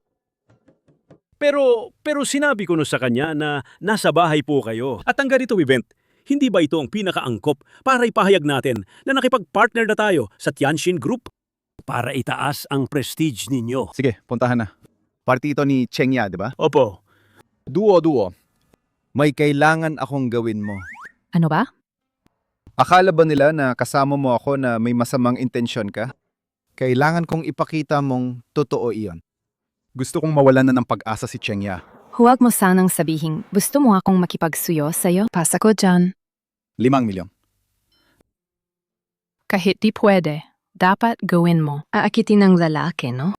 Pero sinabi ko no sa kanya na nasa bahay po kayo. At ang ganito event, hindi ba ito ang pinakaangkop para ipahayag natin na nakipag-partner na tayo sa Tianjin Group para itaas ang prestige ninyo? Sige, puntahan na. Party ito ni Chengya, di ba? Opo. Duo. May kailangan akong gawin mo. Ano ba? Akala ba nila na kasama mo ako na may masamang intensyon ka? Kailangan kong ipakita mong totoo iyon. Gusto kong mawalan na ng pag-asa si Chengya. Huwag mo sanang sabihin, gusto mo akong makipagsuyo sa'yo? Pasa ko dyan. 5 milyon. Kahit di pwede, dapat gawin mo. Aakitin ng lalaki, no?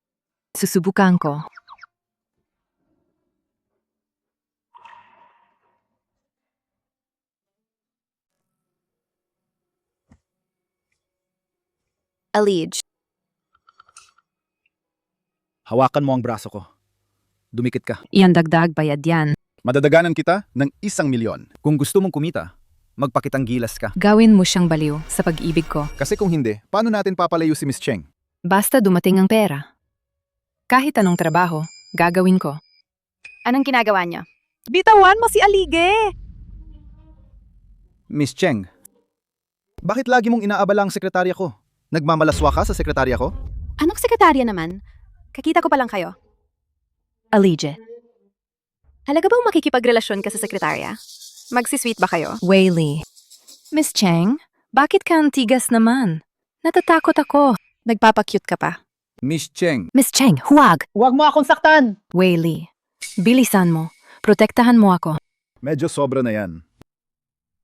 Susubukan ko. Alij. Hawakan mo ang braso ko. Dumikit ka. Iyan dagdag bayad yan. Madadaganan kita ng 1 milyon. Kung gusto mong kumita, magpakitang gilas ka. Gawin mo siyang baliw sa pag-ibig ko. Kasi kung hindi, paano natin papalayo si Miss Cheng? Basta dumating ang pera. Kahit anong trabaho, gagawin ko. Anong ginagawa niya? Bitawan mo si Alige! Miss Cheng, bakit lagi mong inaabala ang sekretarya ko? Nagmamalaswa ka sa sekretarya ko? Anong sekretarya naman? Kakita ko pa lang kayo. Alije. Halaga bang makikipagrelasyon ka sa sekretarya? Magsisweet ba kayo? Wayley. Miss Cheng, bakit ka ang tigas naman? Natatakot ako. Nagpapakyut ka pa. Miss Cheng, Miss Cheng, huwag! Huwag mo akong saktan! Wayley, bilisan mo. Protektahan mo ako. medyo sobra na yan.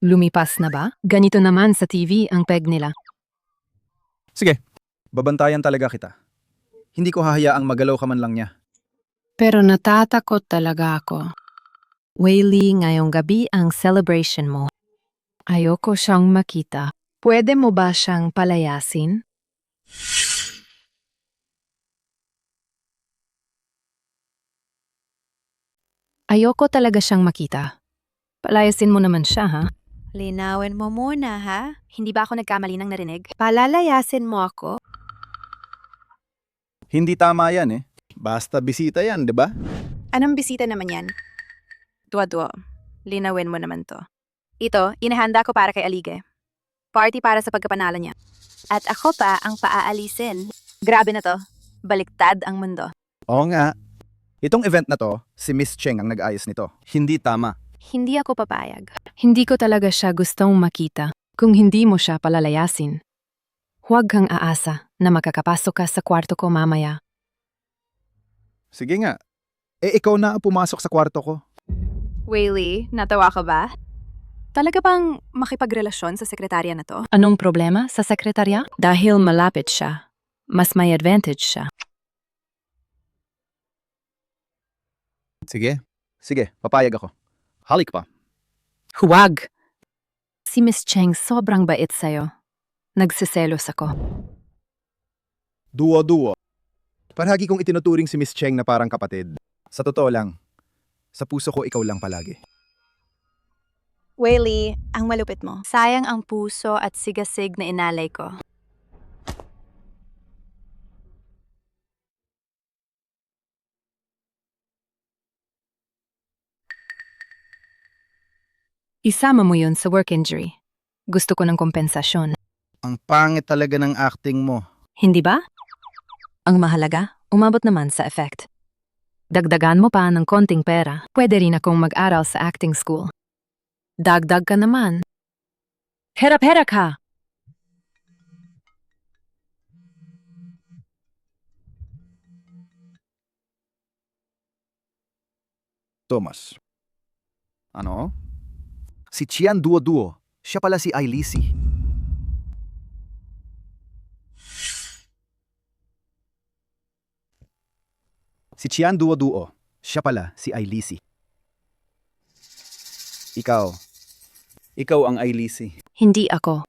Lumipas na ba? Ganito naman sa TV ang peg nila. Sige, babantayan talaga kita. Hindi ko hahayaang magalaw ka man lang niya. Pero natatakot talaga ako. Wayley, ngayong gabi ang celebration mo. Ayoko siyang makita. Pwede mo ba siyang palayasin? Ayoko talaga siyang makita. Palayasin mo naman siya, ha? Linawin mo muna, ha? Hindi ba ako nagkamali ng narinig? Palalayasin mo ako? Hindi tama yan eh. Basta bisita yan, di ba? Anong bisita naman yan? Duwa-duwa. Linawin mo naman to. Ito, inahanda ko para kay Alige. Party para sa pagkapanalo niya. At ako pa ang paaalisin. Grabe na to. Baliktad ang mundo. Oo nga. Itong event na to, si Miss Cheng ang nag-ayos nito. Hindi tama. Hindi ako papayag. Hindi ko talaga siya gustong makita kung hindi mo siya palalayasin. Huwag kang aasa na makakapasok ka sa kwarto ko mamaya. Sige nga, ikaw na ang pumasok sa kwarto ko. Wayley, natawa ka ba? Talaga bang makipagrelasyon sa sekretarya na to? Anong problema sa sekretarya? Dahil malapit siya. Mas may advantage siya. Sige, papayag ako. Halik pa. Huwag! Si Miss Cheng sobrang bait sa'yo. Nagsiselos ako. Duo-duo. Paragi kong itinuturing si Miss Cheng na parang kapatid. Sa totoo lang, sa puso ko ikaw lang palagi. Wayley, ang malupit mo. Sayang ang puso at sigasig na inalay ko. Isama mo yun sa work injury. Gusto ko ng kompensasyon. Ang pangit talaga ng acting mo. Hindi ba? Ang mahalaga, umabot naman sa effect. Dagdagan mo pa ng konting pera. Pwede rin akong mag-aral sa acting school. Dagdag ka naman. Herap-herap ka! Thomas. Ano? Si Chian Duo-Duo. Siya pala si Ailisi. Si Chian Duo-Duo. Siya pala si Ailisi. Ikaw ang Ailisi. Hindi ako.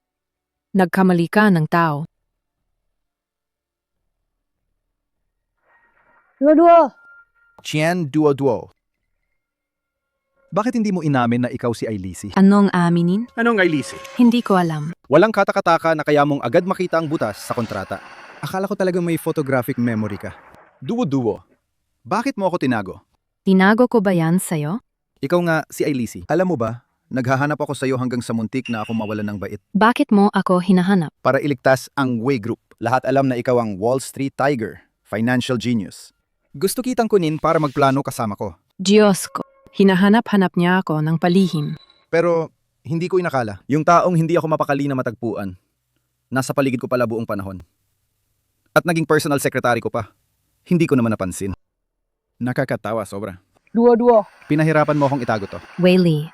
Nagkamali ka ng tao. Duo-duo! Chian Duo-Duo. Bakit hindi mo inamin na ikaw si Ailisi? Anong aminin? Anong Ailisi? Hindi ko alam. Walang katakataka na kaya mong agad makita ang butas sa kontrata. Akala ko talagang may photographic memory ka. Duo-duo. Bakit mo ako tinago? Tinago ko ba yan sa'yo? Ikaw nga si Ailisi. Alam mo ba, naghahanap ako sa'yo hanggang sa muntik na ako mawalan ng bait. Bakit mo ako hinahanap? Para iligtas ang Way Group. Lahat alam na ikaw ang Wall Street Tiger, financial genius. Gusto kitang kunin para magplano kasama ko. Diyos ko. Hinahanap-hanap niya ako ng palihim. Pero hindi ko inakala. Yung taong hindi ako mapakali na matagpuan. Nasa paligid ko pala buong panahon. At naging personal secretary ko pa. Hindi ko naman napansin. Nakakatawa sobra. Duo-duo! Pinahirapan mo akong itago to. Wayley,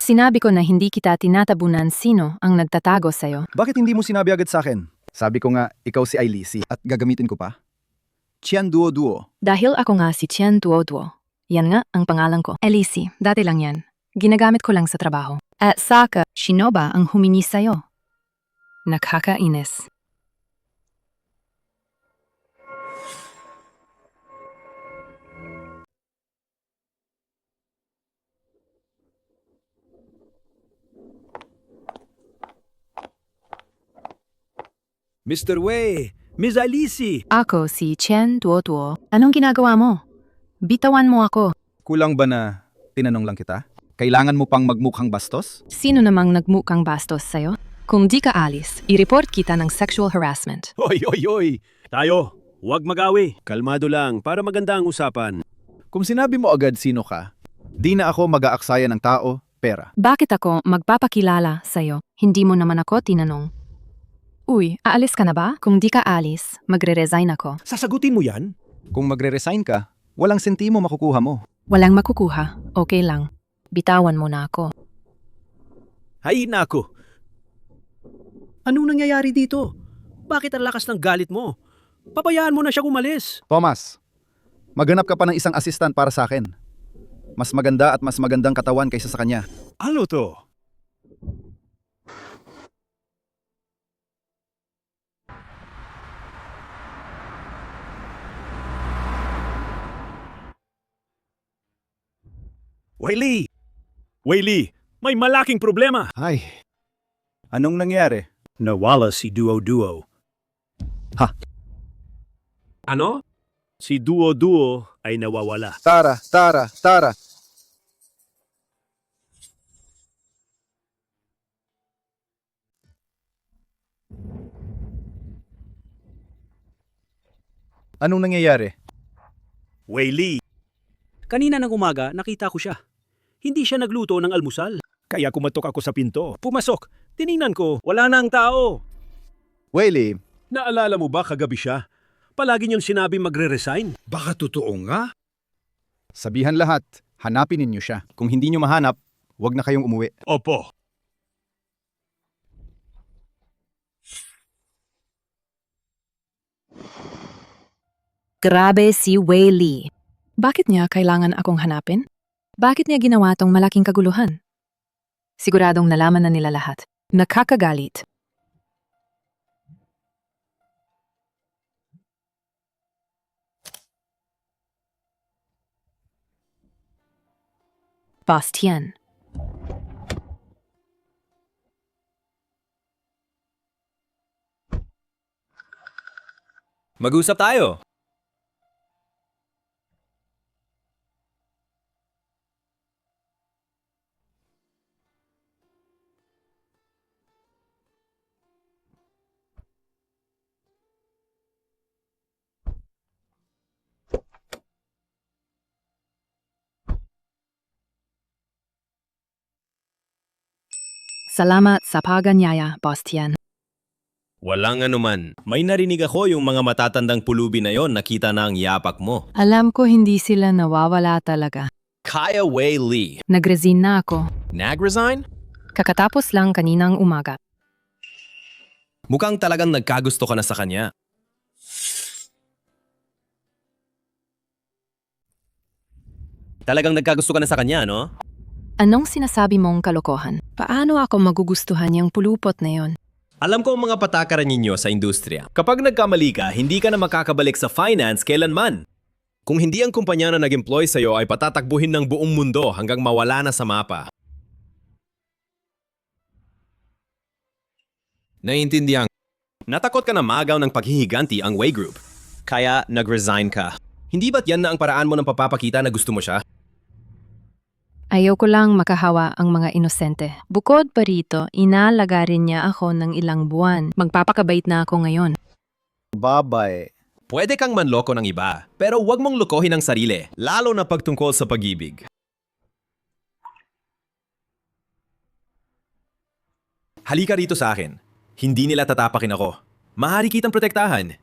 sinabi ko na hindi kita tinatabunan sino ang nagtatago sa'yo. Bakit hindi mo sinabi agad sa akin? Sabi ko nga, ikaw si Ailisi at gagamitin ko pa. Chian Duo-Duo. Dahil ako nga si Chen Duo-Duo. Yan nga ang pangalan ko. Elisi, dati lang yan. Ginagamit ko lang sa trabaho. At saka, Shinoba ang humingi sa'yo. Nakakainis. Mr. Wei, Miss Ailisi. Ako si Chen Duo-Duo. Anong ginagawa mo? Bitawan mo ako. Kulang ba na tinanong lang kita? Kailangan mo pang magmukhang bastos? Sino namang nagmukhang bastos sa'yo? Kung di ka alis, i-report kita ng sexual harassment. Oy, oy, oy. Tayo, huwag mag-away. Kalmado lang para maganda ang usapan. Kung sinabi mo agad sino ka, di na ako mag-aaksaya ng tao, pera. Bakit ako magpapakilala sa'yo? Hindi mo naman ako tinanong. Uy, aalis ka na ba? Kung di ka alis, magre-resign ako. Sasagutin mo yan? Kung magre-resign ka, walang sentimo makukuha mo. Walang makukuha, okay lang. Bitawan mo na ako. Hay nako. Anong nangyayari dito? Bakit ang lakas ng galit mo? Pabayaan mo na siya umalis. Thomas, maghanap ka pa ng isang assistant para sa akin. Mas maganda at mas magandang katawan kaysa sa kanya. Ano to? Wayley! Wayley, may malaking problema. Ay, anong nangyari? Nawala si Duo-Duo. Ha? Ano? Si Duo-Duo ay nawawala. Tara! Anong nangyayari? Wayley! Kanina ng umaga, nakita ko siya. Hindi siya nagluto ng almusal. Kaya kumatok ako sa pinto. Pumasok. Tiningnan ko, wala na ang tao. Wayley, Naalala mo ba kagabi siya? Palagi niyang sinabi magre-resign. Baka totoo nga? Sabihan lahat, hanapin ninyo siya. Kung hindi nyo mahanap, huwag na kayong umuwi. Opo. Grabe si Wei Li. Bakit niya kailangan akong hanapin? Bakit niya ginawa tong malaking kaguluhan? Siguradong nalaman na nila lahat. Nakakagalit. Bastian. Mag-usap tayo. Salamat sa paganyaya, Bastian. Walang anuman. May narinig ako yung mga matatandang pulubi na yon, nakita na ang yapak mo. Alam ko hindi sila nawawala talaga. Kaya Wei Li. Nag-resign na ako. Nag-resign? Kakatapos lang kaninang umaga. Mukhang talagang nagkagusto ka na sa kanya. Talagang nagkagusto ka na sa kanya, no? Anong sinasabi mong kalokohan? Paano ako magugustuhan yung pulupot na yon? Alam ko ang mga patakaran ninyo sa industriya. Kapag nagkamali ka, hindi ka na makakabalik sa finance kailanman. Kung hindi ang kumpanya na nag-employ sa'yo ay patatakbuhin ng buong mundo hanggang mawala na sa mapa. Naiintindihan. Natakot ka na magaw ng paghihiganti ang Wei Group. Kaya nag-resign ka. Hindi ba't yan na ang paraan mo ng papapakita na gusto mo siya? Ayoko lang makahawa ang mga inosente. Bukod pa rito, inalaga rin niya ako ng ilang buwan. Magpapakabait na ako ngayon. Babay. Pwede kang manloko ng iba, pero huwag mong lokohin ang sarili, lalo na pagtungkol sa pag-ibig. Halika rito sa akin. Hindi nila tatapakin ako. Mahari kitang protektahan.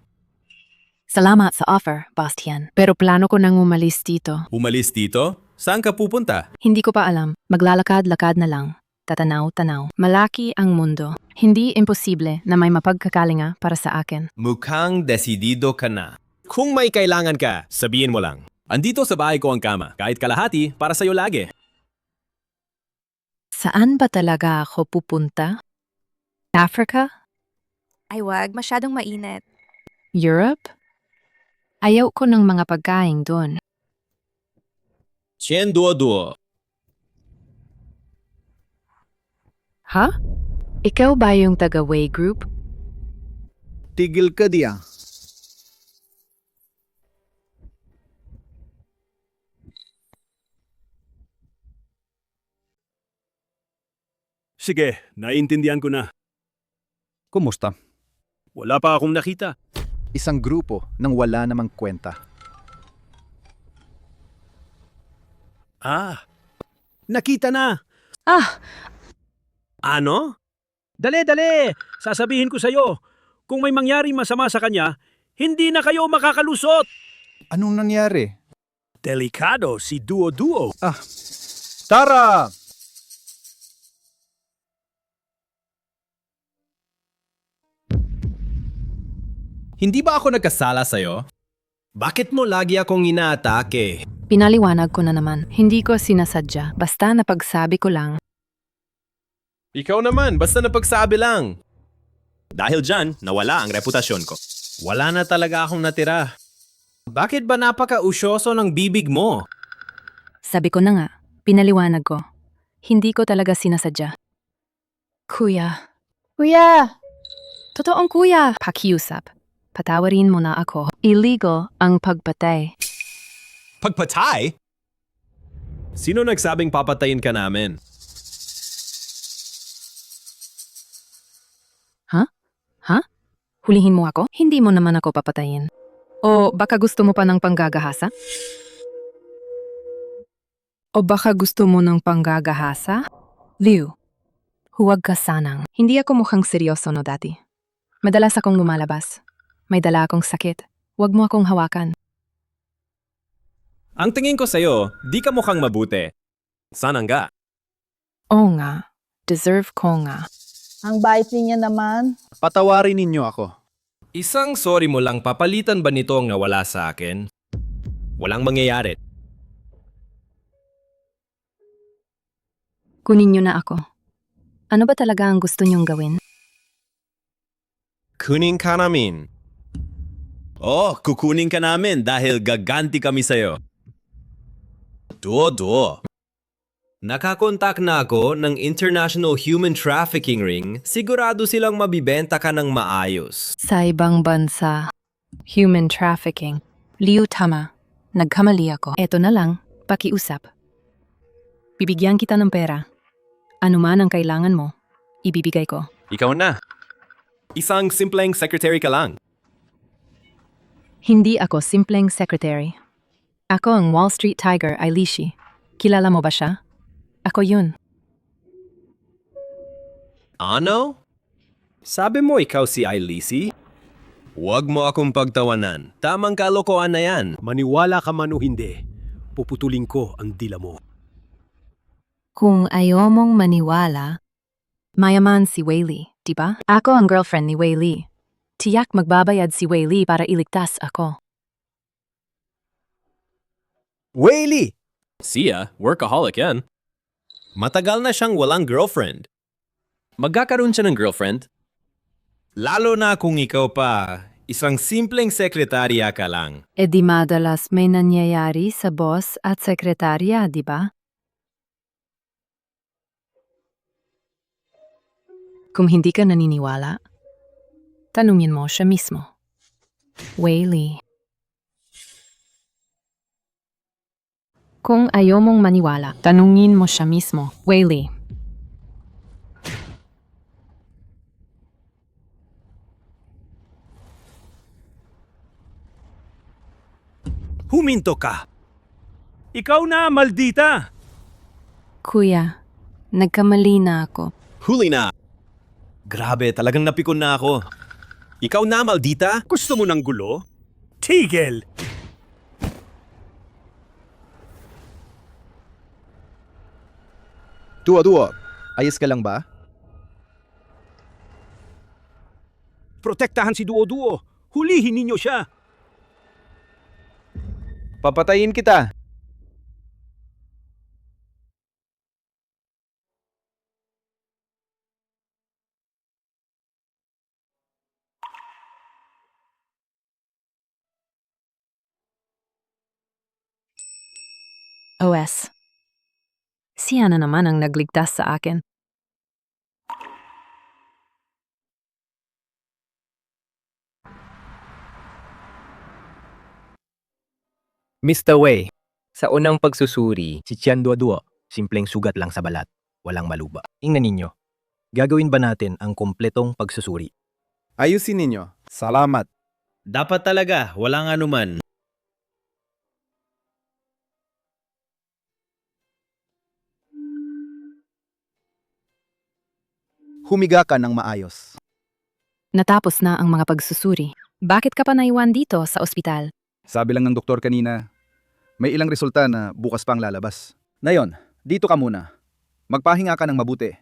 Salamat sa offer, Bastian. Pero plano ko nang umalis dito. Umalis dito? Saan ka pupunta? Hindi ko pa alam. Maglalakad-lakad na lang. Tatanaw-tanaw. Malaki ang mundo. Hindi imposible na may mapagkakalinga para sa akin. Mukhang desidido ka na. Kung may kailangan ka, sabihin mo lang. Andito sa bahay ko ang kama, kahit kalahati, para sa'yo lagi. Saan ba talaga ako pupunta? Africa? Ay wag, masyadong mainit. Europe? Ayaw ko ng mga pagkain doon. Chen Duo. Ha? Ikaw ba yung taga-Wei Group? Tigil ka diya. Sige, naiintindihan ko na. Kumusta? Wala pa akong nakita. Isang grupo nang wala namang kwenta. Ah, nakita na. Ah! Ano? Dali! Sasabihin ko sa'yo, kung may mangyari masama sa kanya, hindi na kayo makakalusot. Anong nangyari? Delikado si Duo. Tara! Hindi ba ako nagkasala sa'yo? Bakit mo lagi akong inaatake? Pinaliwanag ko na naman. Hindi ko sinasadya. Basta napagsabi ko lang. Ikaw naman, basta napagsabi lang. Dahil dyan, nawala ang reputasyon ko. Wala na talaga akong natira. Bakit ba napaka-usyoso ng bibig mo? Sabi ko na nga, pinaliwanag ko. Hindi ko talaga sinasadya. Kuya. Kuya! Totoong kuya. Pakiusap. Patawarin mo na ako. Illegal ang pagpatay. Pagpatay? Sino nagsabing papatayin ka namin? Ha? Hulihin mo ako? Hindi mo naman ako papatayin. O baka gusto mo pa ng panggagahasa? Liu, huwag ka sanang. Hindi ako mukhang seryoso no dati. Madalas akong lumalabas. May dala akong sakit. Huwag mo akong hawakan. Ang tingin ko sa'yo, di ka mukhang mabuti. Sana nga. Oo nga, deserve ko nga. Ang bait niya naman. Patawarin ninyo ako. Isang sorry mo lang, papalitan ba nito ang nawala sa akin? Walang mangyayari. Kunin niyo na ako. Ano ba talaga ang gusto niyong gawin? Kunin ka namin. Oh, kukunin ka namin dahil gaganti kami sa'yo. Duo. Nakakontak na ako ng International Human Trafficking Ring. Sigurado silang mabibenta ka ng maayos. Sa ibang bansa, human trafficking. Liu, tama. Nagkamali ako. Eto na lang, pakiusap. Bibigyan kita ng pera. Ano man ang kailangan mo, ibibigay ko. Ikaw na. Isang simpleng secretary ka lang. Hindi ako simpleng secretary. Ako ang Wall Street Tiger, Eilishi. Kilala mo ba siya? Ako yun. Ano? Sabi mo ikaw si Eilishi? Huwag mo akong pagtawanan. Tamang kalokohan na yan. Maniwala ka man o hindi, puputulin ko ang dila mo. Kung ayaw mong maniwala, mayaman si Wei, di ba? Ako ang girlfriend ni Wei. Tiyak magbabayad si Wei para iligtas ako. Whaley! Siya, workaholic yan. Matagal na siyang walang girlfriend. Magkakaroon siya ng girlfriend? Lalo na kung ikaw pa, isang simpleng sekretarya ka lang. E di madalas may nangyayari sa boss at sekretarya, di ba? Kung hindi ka naniniwala, tanungin mo siya mismo. Wei. Kung ayaw mong maniwala, tanungin mo siya mismo. Wei. Huminto ka! Ikaw na, maldita! Kuya, nagkamali na ako. Huli na! Grabe, talagang napikon na ako. Ikaw na, maldita? Gusto mo ng gulo? Tigil! Duo, ayos ka lang ba? Protektahan si Duo. Hulihin ninyo siya! Papatayin kita. OS. Siya na naman ang nagligtas sa akin. Mr. Wei, sa unang pagsusuri, si Tian Duo, simpleng sugat lang sa balat, walang maluba. Ingnan ninyo, gagawin ba natin ang kompletong pagsusuri? Ayusin ninyo. Salamat. Dapat talaga, walang anuman. Humiga ka ng maayos. Natapos na ang mga pagsusuri. Bakit ka pa naiwan dito sa ospital? Sabi lang ng doktor kanina, may ilang resulta na bukas pang lalabas. Ngayon, dito ka muna. Magpahinga ka ng mabuti.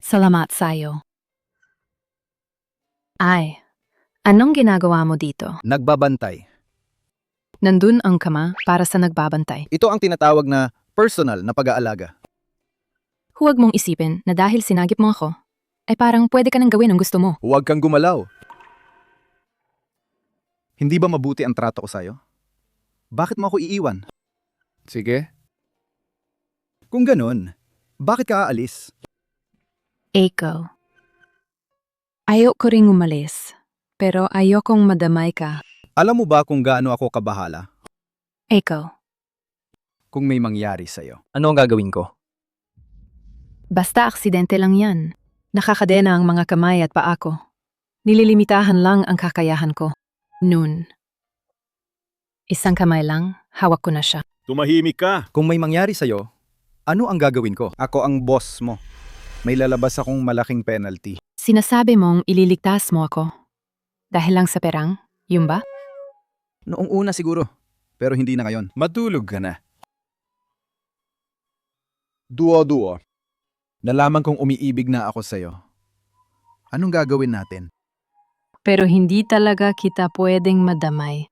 Salamat sa'yo. Ay, anong ginagawa mo dito? Nagbabantay. Nandun ang kama para sa nagbabantay. Ito ang tinatawag na personal na pag-aalaga. Huwag mong isipin na dahil sinagip mo ako, ay parang pwede ka nang gawin ang gusto mo. Huwag kang gumalaw. Hindi ba mabuti ang trato ko sa'yo? Bakit mo ako iiwan? Sige. Kung ganun, bakit ka aalis? Ikaw. Ayoko ring umalis, pero ayokong madamay ka. Alam mo ba kung gaano ako kabahala Ikaw. kung may mangyari sa'yo? Ano ang gagawin ko? Basta aksidente lang yan. Nakakadena ang mga kamay at paa ko. Nililimitahan lang ang kakayahan ko. Noon. Isang kamay lang, hawak ko na siya. Tumahimik ka! Kung may mangyari sa'yo, ano ang gagawin ko? Ako ang boss mo. May lalabas akong malaking penalty. Sinasabi mong ililigtas mo ako. Dahil lang sa perang? Yun ba? Noong una siguro, pero hindi na ngayon. Matulog ka na. Duo-duo. Nalaman kong umiibig na ako sa'yo. Anong gagawin natin? Pero hindi talaga kita pwedeng madamay.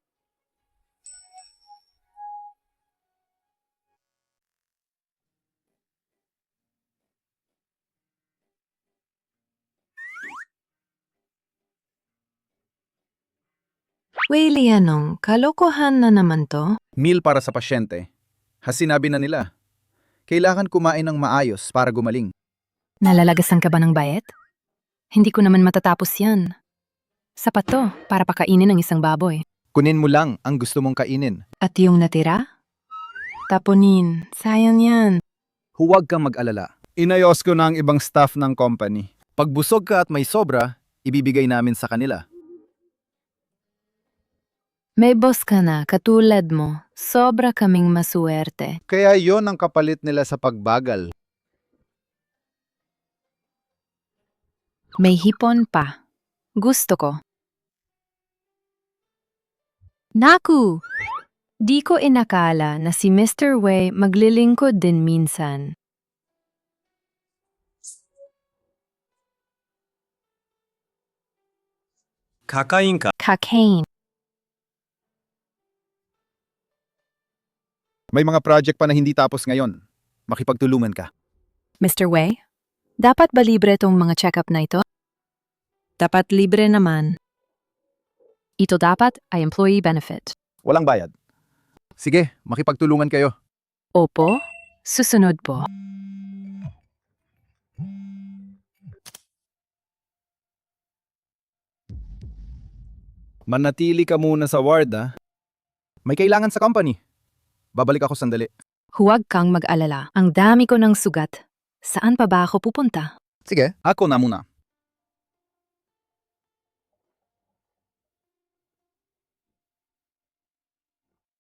Wei Lianong, kalokohan na naman to. Meal para sa pasyente. Sinabi na nila. Kailangan kumain ng maayos para gumaling. Nalalagasan ka ba ng bayet? Hindi ko naman matatapos yan. Sapat to para pakainin ng isang baboy. Kunin mo lang ang gusto mong kainin. At yung natira? Tapunin. Sayang yan. Huwag kang mag-alala. Inayos ko na ang ibang staff ng company. Pag busog ka at may sobra, ibibigay namin sa kanila. May boss ka na, katulad mo. Sobra kaming masuwerte. Kaya yon ang kapalit nila sa pagbagal. May hipon pa. Gusto ko. Naku! Di ko inakala na si Mr. Wei maglilingkod din minsan. Kakain ka. Kakain. May mga project pa na hindi tapos ngayon. Makipagtulungan ka. Mr. Wei, dapat ba libre tong mga check-up na ito? Dapat libre naman. Ito dapat ay employee benefit. Walang bayad. Sige, makipagtulungan kayo. Opo, susunod po. Manatili ka muna sa ward, ha? May kailangan sa company. Babalik ako sandali. Huwag kang mag-alala. Ang dami ko ng sugat. Saan pa ba ako pupunta? Sige, ako na muna.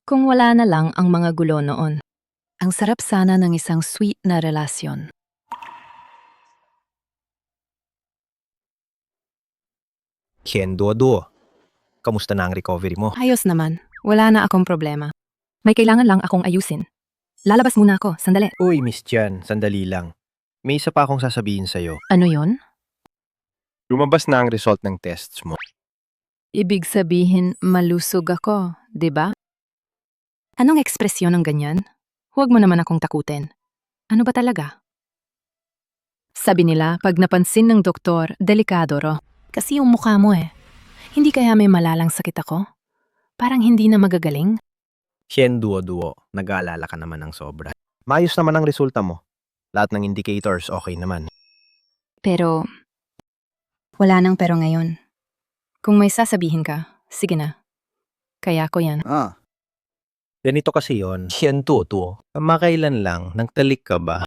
Kung wala na lang ang mga gulo noon. Ang sarap sana ng isang sweet na relasyon. Hien Duo-Duo. Kamusta na ang recovery mo? Ayos naman. Wala na akong problema. May kailangan lang akong ayusin. Lalabas muna ako, sandali. Uy, Miss Jan, sandali lang. May isa pa akong sasabihin sa'yo. Ano yon? Lumabas na ang result ng tests mo. Ibig sabihin, malusog ako, di ba? Anong ekspresyon ng ganyan? Huwag mo naman akong takutin. Ano ba talaga? Sabi nila, pag napansin ng doktor, delikado ro. Kasi yung mukha mo eh. Hindi kaya may malalang sakit ako? Parang hindi na magagaling? Hien Duo-Duo, nag-aalala ka naman ng sobra. Maayos naman ang resulta mo. Lahat ng indicators okay naman. Pero, wala nang pero ngayon. Kung may sasabihin ka, sige na. Kaya ko yan. Ganito kasi yon. Hien Duo-Duo, kamakailan lang, nagtalik ka ba?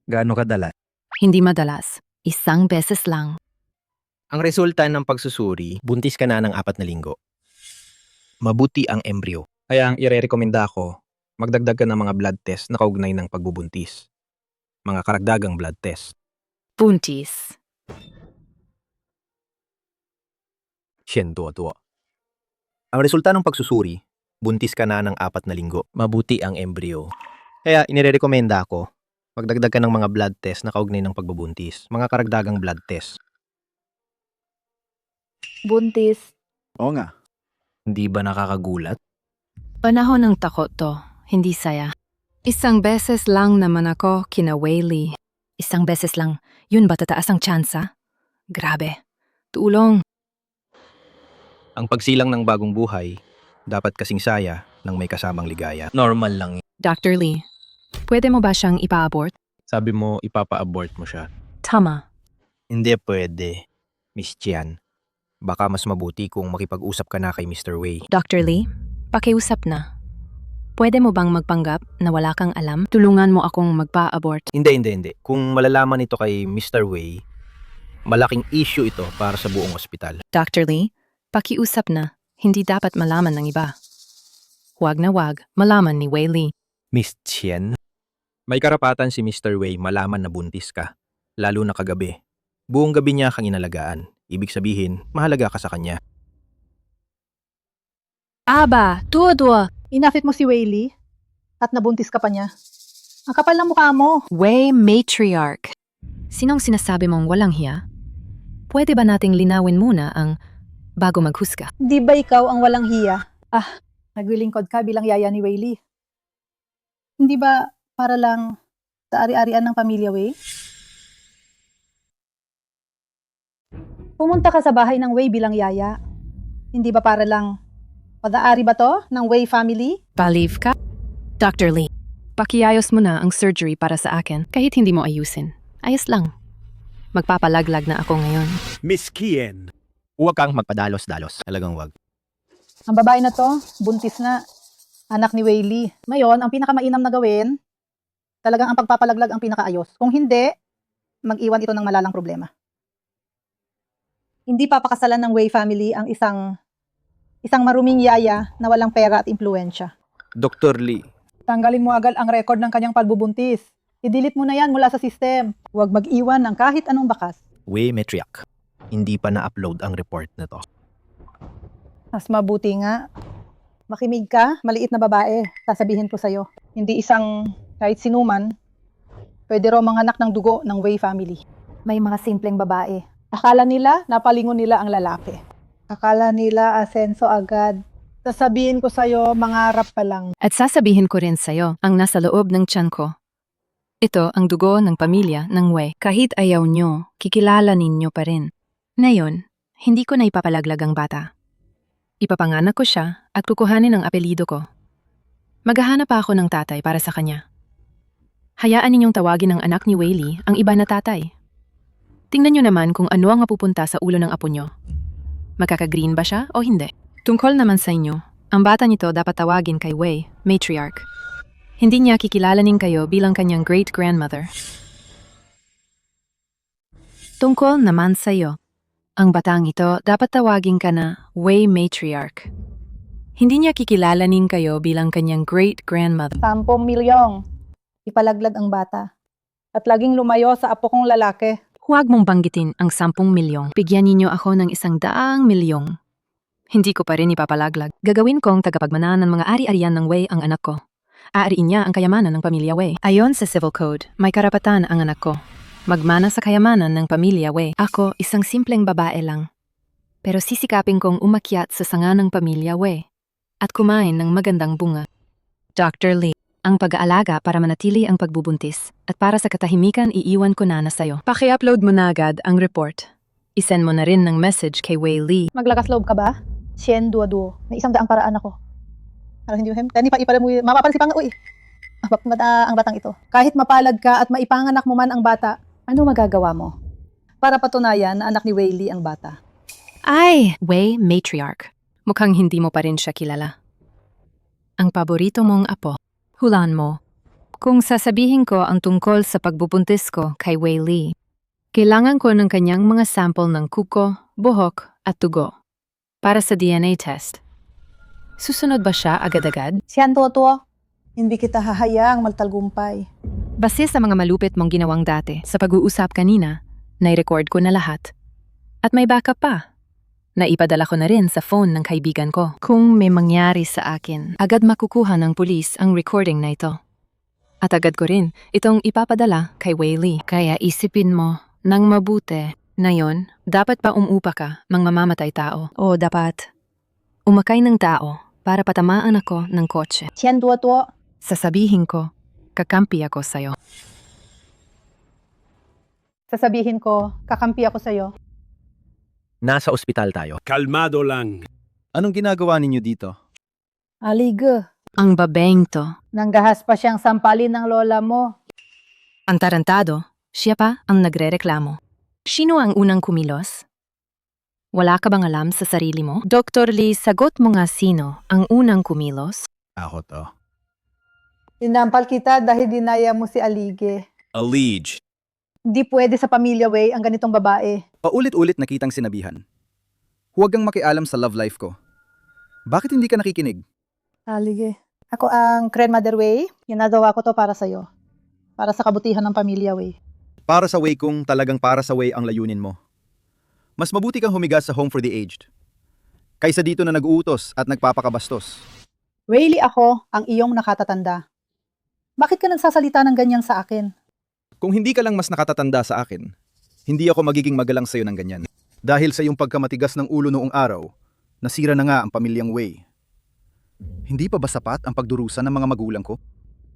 Gaano kadalas? Hindi madalas. Isang beses lang. Ang resulta ng pagsusuri, buntis ka na ng 4 na linggo. Mabuti ang embryo. Kaya ang irerekomenda ko, magdagdag ka ng mga blood test na kaugnay ng pagbubuntis. Mga karagdagang blood test. Buntis. Hien Duo-Duo. Ang resulta ng pagsusuri, buntis ka na ng 4 na linggo. Mabuti ang embryo. Kaya inirekomenda ko, magdagdag ka ng mga blood test na kaugnay ng pagbubuntis. Mga karagdagang blood test. Buntis. Oo nga. Hindi ba nakakagulat? Panahon ng takot to, hindi saya. Isang beses lang naman ako kina Wayley. Isang beses lang, yun ba tataas ang tsansa? Grabe. Tulong. Ang pagsilang ng bagong buhay, dapat kasing saya ng may kasamang ligaya. Normal lang. Dr. Lee, pwede mo ba siyang ipa-abort? Sabi mo, ipapa-abort mo siya. Tama. Hindi pwede, Miss Jian. Baka mas mabuti kung makipag-usap ka na kay Mr. Wei. Dr. Lee, pakiusap na. Pwede mo bang magpanggap na wala kang alam? Tulungan mo akong magpa-abort. Hindi. Kung malalaman ito kay Mr. Wei, malaking issue ito para sa buong ospital. Dr. Lee, pakiusap na. Hindi dapat malaman ng iba. Huwag na huwag malaman ni Wayley. Miss Chen, May karapatan si Mr. Wei malaman na buntis ka, lalo na kagabi. Buong gabi niya kang inalagaan. Ibig sabihin, mahalaga ka sa kanya. Aba, tuwa. Inafit mo si Wayley at nabuntis ka pa niya. Ang kapal ng mukha mo. Wei matriarch. Sinong sinasabi mong walang hiya? Pwede ba nating linawin muna ang bago maghusga? Di ba ikaw ang walang hiya? Naglilingkod ka bilang yaya ni Wayley. Hindi ba para lang sa ari-arian ng pamilya Wei? Pumunta ka sa bahay ng Wei bilang yaya. Hindi ba para lang pag-aari ba to ng Wei family? Balieve ka? Dr. Lee, pakiayos mo na ang surgery para sa akin kahit hindi mo ayusin. Ayos lang. Magpapalaglag na ako ngayon. Miss Kien. Huwag kang magpadalos-dalos. Talagang wag. Ang babae na to, buntis na. Anak ni Wayley. Ngayon, ang pinakamainam na gawin, talagang ang pagpapalaglag ang pinakaayos. Kung hindi, mag-iwan ito ng malalang problema. Hindi papakasalan ng Wei family ang isang maruming yaya na walang pera at impluensya. Dr. Lee, Tanggalin mo agad ang record ng kanyang pagbubuntis. I-delete mo na yan mula sa system. Huwag mag-iwan ng kahit anong bakas. Wei matriarch. Hindi pa na-upload ang report na to. Mas mabuti nga. Makimig ka, maliit na babae. Sasabihin ko sa'yo. Hindi isang kahit sinuman, pwede raw manganak ng dugo ng Wei family. May mga simpleng babae. Akala nila, napalingon nila ang lalaki. Akala nila asenso agad. Sasabihin ko sa'yo, mangarap pa lang. At sasabihin ko rin sa'yo ang nasa loob ng tiyan ko. Ito ang dugo ng pamilya ng Wei. Kahit ayaw nyo, kikilala ninyo pa rin. Ngayon, hindi ko na ipapalaglag ang bata. Ipapanganak ko siya at kukuhanin ang apelido ko. Maghahanap pa ako ng tatay para sa kanya. Hayaan ninyong tawagin ng anak ni Wayley ang iba na tatay. Tingnan nyo naman kung ano ang mapupunta sa ulo ng apo nyo. Magkaka-green ba siya o hindi? Tungkol naman sa inyo, ang bata nito dapat tawagin kay Wei, matriarch. Hindi niya kikilalanin kayo bilang kanyang great-grandmother. Tungkol naman sa iyo, ang batang ito dapat tawagin ka na Wei matriarch. Hindi niya kikilalanin kayo bilang kanyang great-grandmother. 10 milyong. Ipalaglag ang bata. At laging lumayo sa apo kong lalaki. Huwag mong banggitin ang 10 milyong. Bigyan ninyo ako ng 100 milyong. Hindi ko pa rin ipapalaglag. Gagawin kong tagapagmana ng mga ari-arian ng Wei ang anak ko. Aariin niya ang kayamanan ng pamilya Wei. Ayon sa Civil Code, may karapatan ang anak ko. Magmana sa kayamanan ng pamilya Wei. Ako, isang simpleng babae lang. Pero sisikapin kong umakyat sa sanga ng pamilya Wei at kumain ng magandang bunga. Dr. Lee, ang pag-aalaga para manatili ang pagbubuntis at para sa katahimikan iiwan ko na sayo. Paki-upload mo na agad ang report. Isend mo na rin ng message kay Wei Lee. Maglakas loob ka ba? 100 duo. May 100 paraan ako. Para hindi mo tani pa ipalam mo. Mapapansin pa nga, uy. Ang batang ito. Kahit mapalad ka at maipanganak mo man ang bata, ano magagawa mo? Para patunayan na anak ni Wayley ang bata. Ay, Wei matriarch. Mukhang hindi mo pa rin siya kilala. Ang paborito mong apo. Hulaan mo. Kung sasabihin ko ang tungkol sa pagbubuntis ko kay Wei Lee, kailangan ko ng kanyang mga sample ng kuko, buhok at dugo para sa DNA test. Susunod ba siya agad-agad? Siyan to. Hindi kita hahayaang maltalgumpay. Base sa mga malupit mong ginawang dati sa pag-uusap kanina, nai-record ko na lahat. At may backup pa. Naipadala ko na rin sa phone ng kaibigan ko. Kung may mangyari sa akin, agad makukuha ng pulis ang recording na ito. At agad ko rin itong ipapadala kay Wei Lee. Kaya isipin mo nang mabuti. Ngayon, dapat pa umupa ka mang mamamatay tao. O dapat umakay ng tao para patamaan ako ng kotse. Siyan to. Sasabihin ko, kakampi ako sa'yo. Sasabihin ko, kakampi ako sa'yo. Nasa ospital tayo. Kalmado lang. Anong ginagawa ninyo dito? Alige. Ang babeng to, Nanggahas pa siyang sampalin ng lola mo. ang tarantado, siya pa ang nagrereklamo. Sino ang unang kumilos? Wala ka bang alam sa sarili mo? Dr. Lee, sagot mo nga sino ang unang kumilos? Ako to. Inampal kita dahil dinaya mo si Alige. Allege. Hindi pwede sa pamilya Wei ang ganitong babae. Paulit-ulit nakitang sinabihan. Huwag kang makialam sa love life ko. Bakit hindi ka nakikinig? Alige. Ako ang grandmother Wei. Ginagawa ko to para sa'yo. para sa kabutihan ng pamilya, Wei. Para sa way kung talagang para sa way ang layunin mo. Mas mabuti kang humiga sa home for the aged. Kaysa dito na nag-uutos at nagpapakabastos. Wei, ako ang iyong nakatatanda. Bakit ka nagsasalita ng ganyan sa akin? Kung hindi ka lang mas nakatatanda sa akin, hindi ako magiging magalang sa'yo ng ganyan. Dahil sa iyong pagkamatigas ng ulo noong araw, nasira na nga ang pamilyang Wei. Hindi pa ba sapat ang pagdurusa ng mga magulang ko?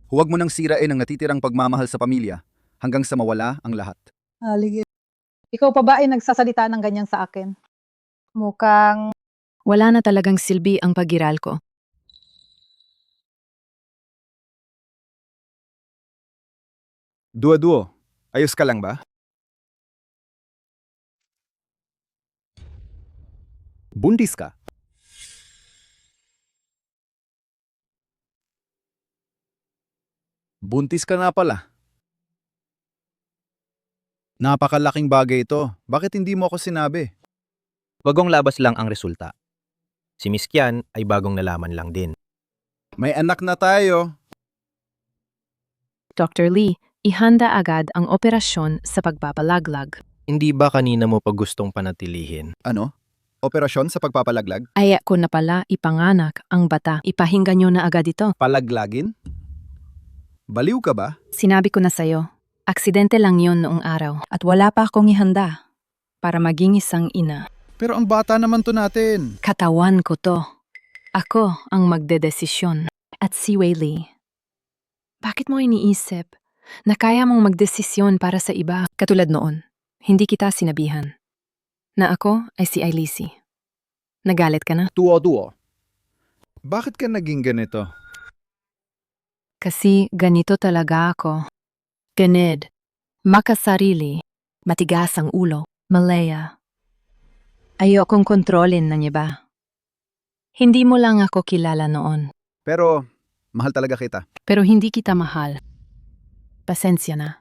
Huwag mo nang sirain ang natitirang pagmamahal sa pamilya hanggang sa mawala ang lahat. Halige. Ikaw pa ba ay nagsasalita ng ganyan sa akin? Mukhang Wala na talagang silbi ang pagiral ko. Duo-duo, ayos ka lang ba? Buntis ka? Buntis ka na pala. Napakalaking bagay ito. Bakit hindi mo ako sinabi? Bagong labas lang ang resulta. Si Miss Kian ay bagong nalaman lang din. May anak na tayo. Dr. Lee, ihanda agad ang operasyon sa pagpapalaglag. Hindi ba kanina mo pa gustong panatilihin? Ano? Operasyon sa pagpapalaglag? Ay ko na pala ipanganak ang bata. Ipahinga nyo na agad ito. Palaglagin? Baliw ka ba? Sinabi ko na sa'yo, aksidente lang yon noong araw at wala pa akong ihanda para maging isang ina. Pero ang bata naman to natin. Katawan ko to. Ako ang magdedesisyon. At si Wei Lee. Bakit mo iniisip na kaya mong magdesisyon para sa iba? Katulad noon, hindi kita sinabihan na ako ay si Ailisi. Nagalit ka na? Duo-duo. Bakit ka naging ganito? Kasi ganito talaga ako. Ganid, makasarili, matigas ang ulo, malaya. Ayokong kontrolin ng iba. Hindi mo lang ako kilala noon. Pero, mahal talaga kita. Pero hindi kita mahal. Pasensya na.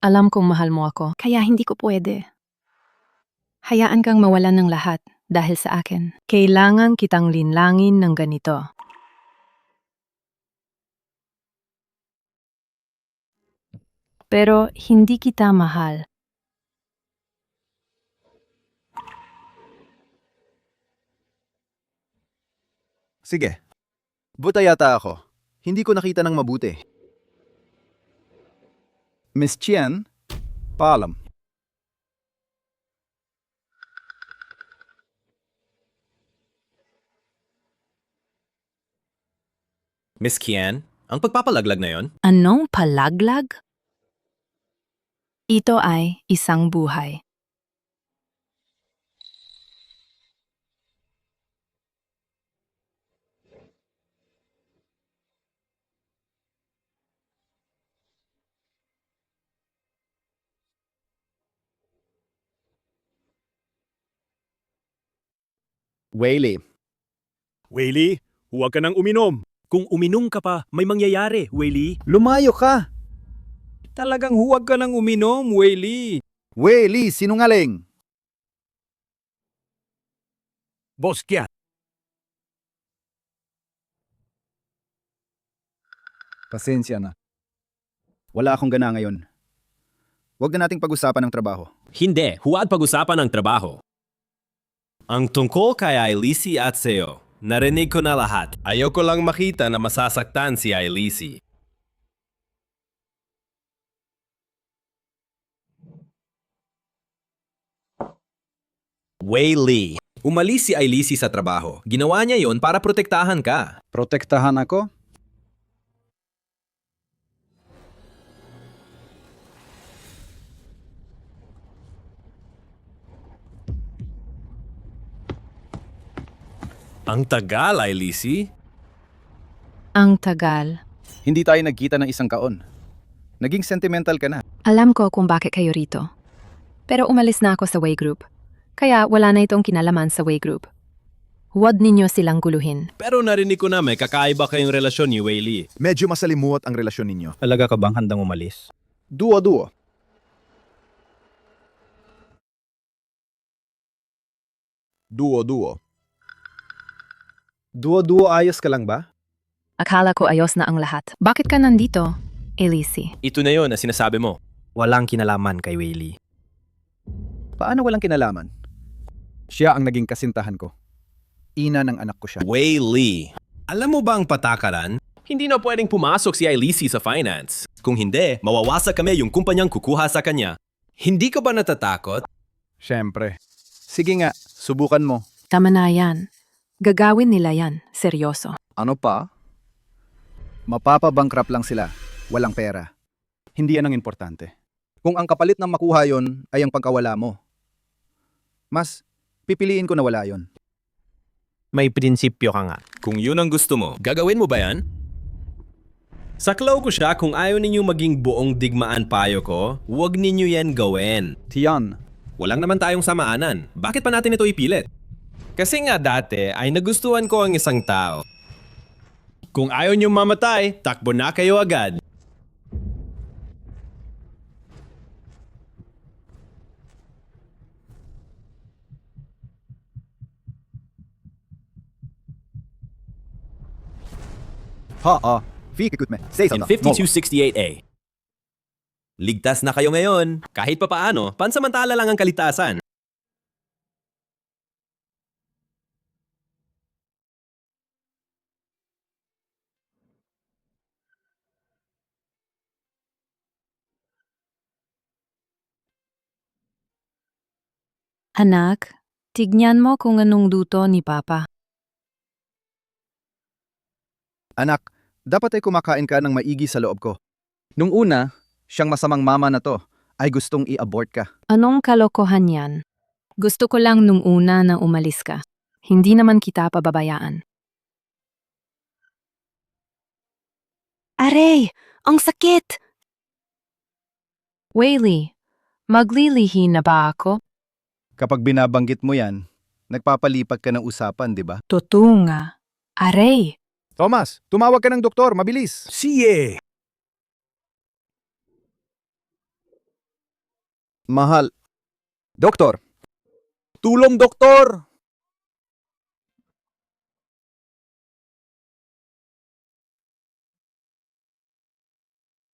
Alam kong mahal mo ako, kaya hindi ko pwede. Hayaan kang mawalan ng lahat dahil sa akin. Kailangan kitang linlangin ng ganito. Pero hindi kita mahal. Sige. Buta yata ako. Hindi ko nakita ng mabuti. Miss Qian, paalam. Miss Kian, ang pagpapalaglag na yon? Anong palaglag? Ito ay isang buhay. Wei. Whaley, huwag ka nang uminom. Kung uminom ka pa, may mangyayari, Whaley. Lumayo ka! Talagang huwag ka nang uminom, Whaley. Wei, sinungaling! Boss Kian. Pasensya na. Wala akong gana ngayon. Huwag na nating pag-usapan ng trabaho. Hindi, huwag pag-usapan ang trabaho. Ang tungkol kay Ailisi at sa'yo, narinig ko na lahat. Ayoko lang makita na masasaktan si Ailisi. Wei Lee. Umalis si Ailisi sa trabaho. Ginawa niya yon para protektahan ka. Protektahan ako? Ang tagal, Ailisi. Ang tagal. Hindi tayo nagkita ng isang kaon. Naging sentimental ka na. Alam ko kung bakit kayo rito. Pero umalis na ako sa Wei Group. Kaya wala na itong kinalaman sa Wei Group. Huwag ninyo silang guluhin. Pero narinig ko na may kakaiba kayong relasyon ni Wei Lee. Medyo masalimuot ang relasyon ninyo. Talaga ka bang handang umalis? Duo-duo. Duo-duo. Duo-duo, ayos ka lang ba? Akala ko ayos na ang lahat. Bakit ka nandito? Elise. Ito na yon na sinasabi mo. Walang kinalaman kay Wayley. Paano walang kinalaman? Siya ang naging kasintahan ko. Ina ng anak ko siya. Wayley. Alam mo ba ang patakaran? Hindi na pwedeng pumasok si Elise sa finance. Kung hindi, mawawasak kami yung kumpanyang kukuha sa kanya. Hindi ka ba natatakot? Siyempre. Sige nga, subukan mo. Tama na yan. Gagawin nila yan. Seryoso. Ano pa? Mapapabankrupt lang sila. Walang pera. Hindi yan ang importante. Kung ang kapalit ng makuha yon ay ang pagkawala mo, mas pipiliin ko na wala yon. May prinsipyo ka nga. Kung yun ang gusto mo, gagawin mo ba yan? Saklaw ko siya kung ayaw ninyo maging buong digmaan payo ko, huwag ninyo yan gawin. Tiyan, Walang naman tayong samaanan. Bakit pa natin ito ipilit? Kasi nga dati ay nagustuhan ko ang isang tao. Kung ayaw niyong mamatay, takbo na kayo agad. Fikikut me. Say In 5268A. Ligtas na kayo ngayon. Kahit pa paano, pansamantala lang ang kalitasan. Anak, tignan mo kung anong luto ni Papa. Anak, dapat ay kumakain ka ng maigi sa loob ko. Nung una, siyang masamang mama na to ay gustong i-abort ka. Anong kalokohan yan? Gusto ko lang nung una na umalis ka. Hindi naman kita pababayaan. Aray! Ang sakit! Wayley, maglilihi na ba ako? Kapag binabanggit mo yan, nagpapalipat ka ng usapan, di ba? Totoo nga. Aray! Thomas, tumawag ka ng doktor, mabilis. Siye! Mahal. Doktor. Tulong, doktor!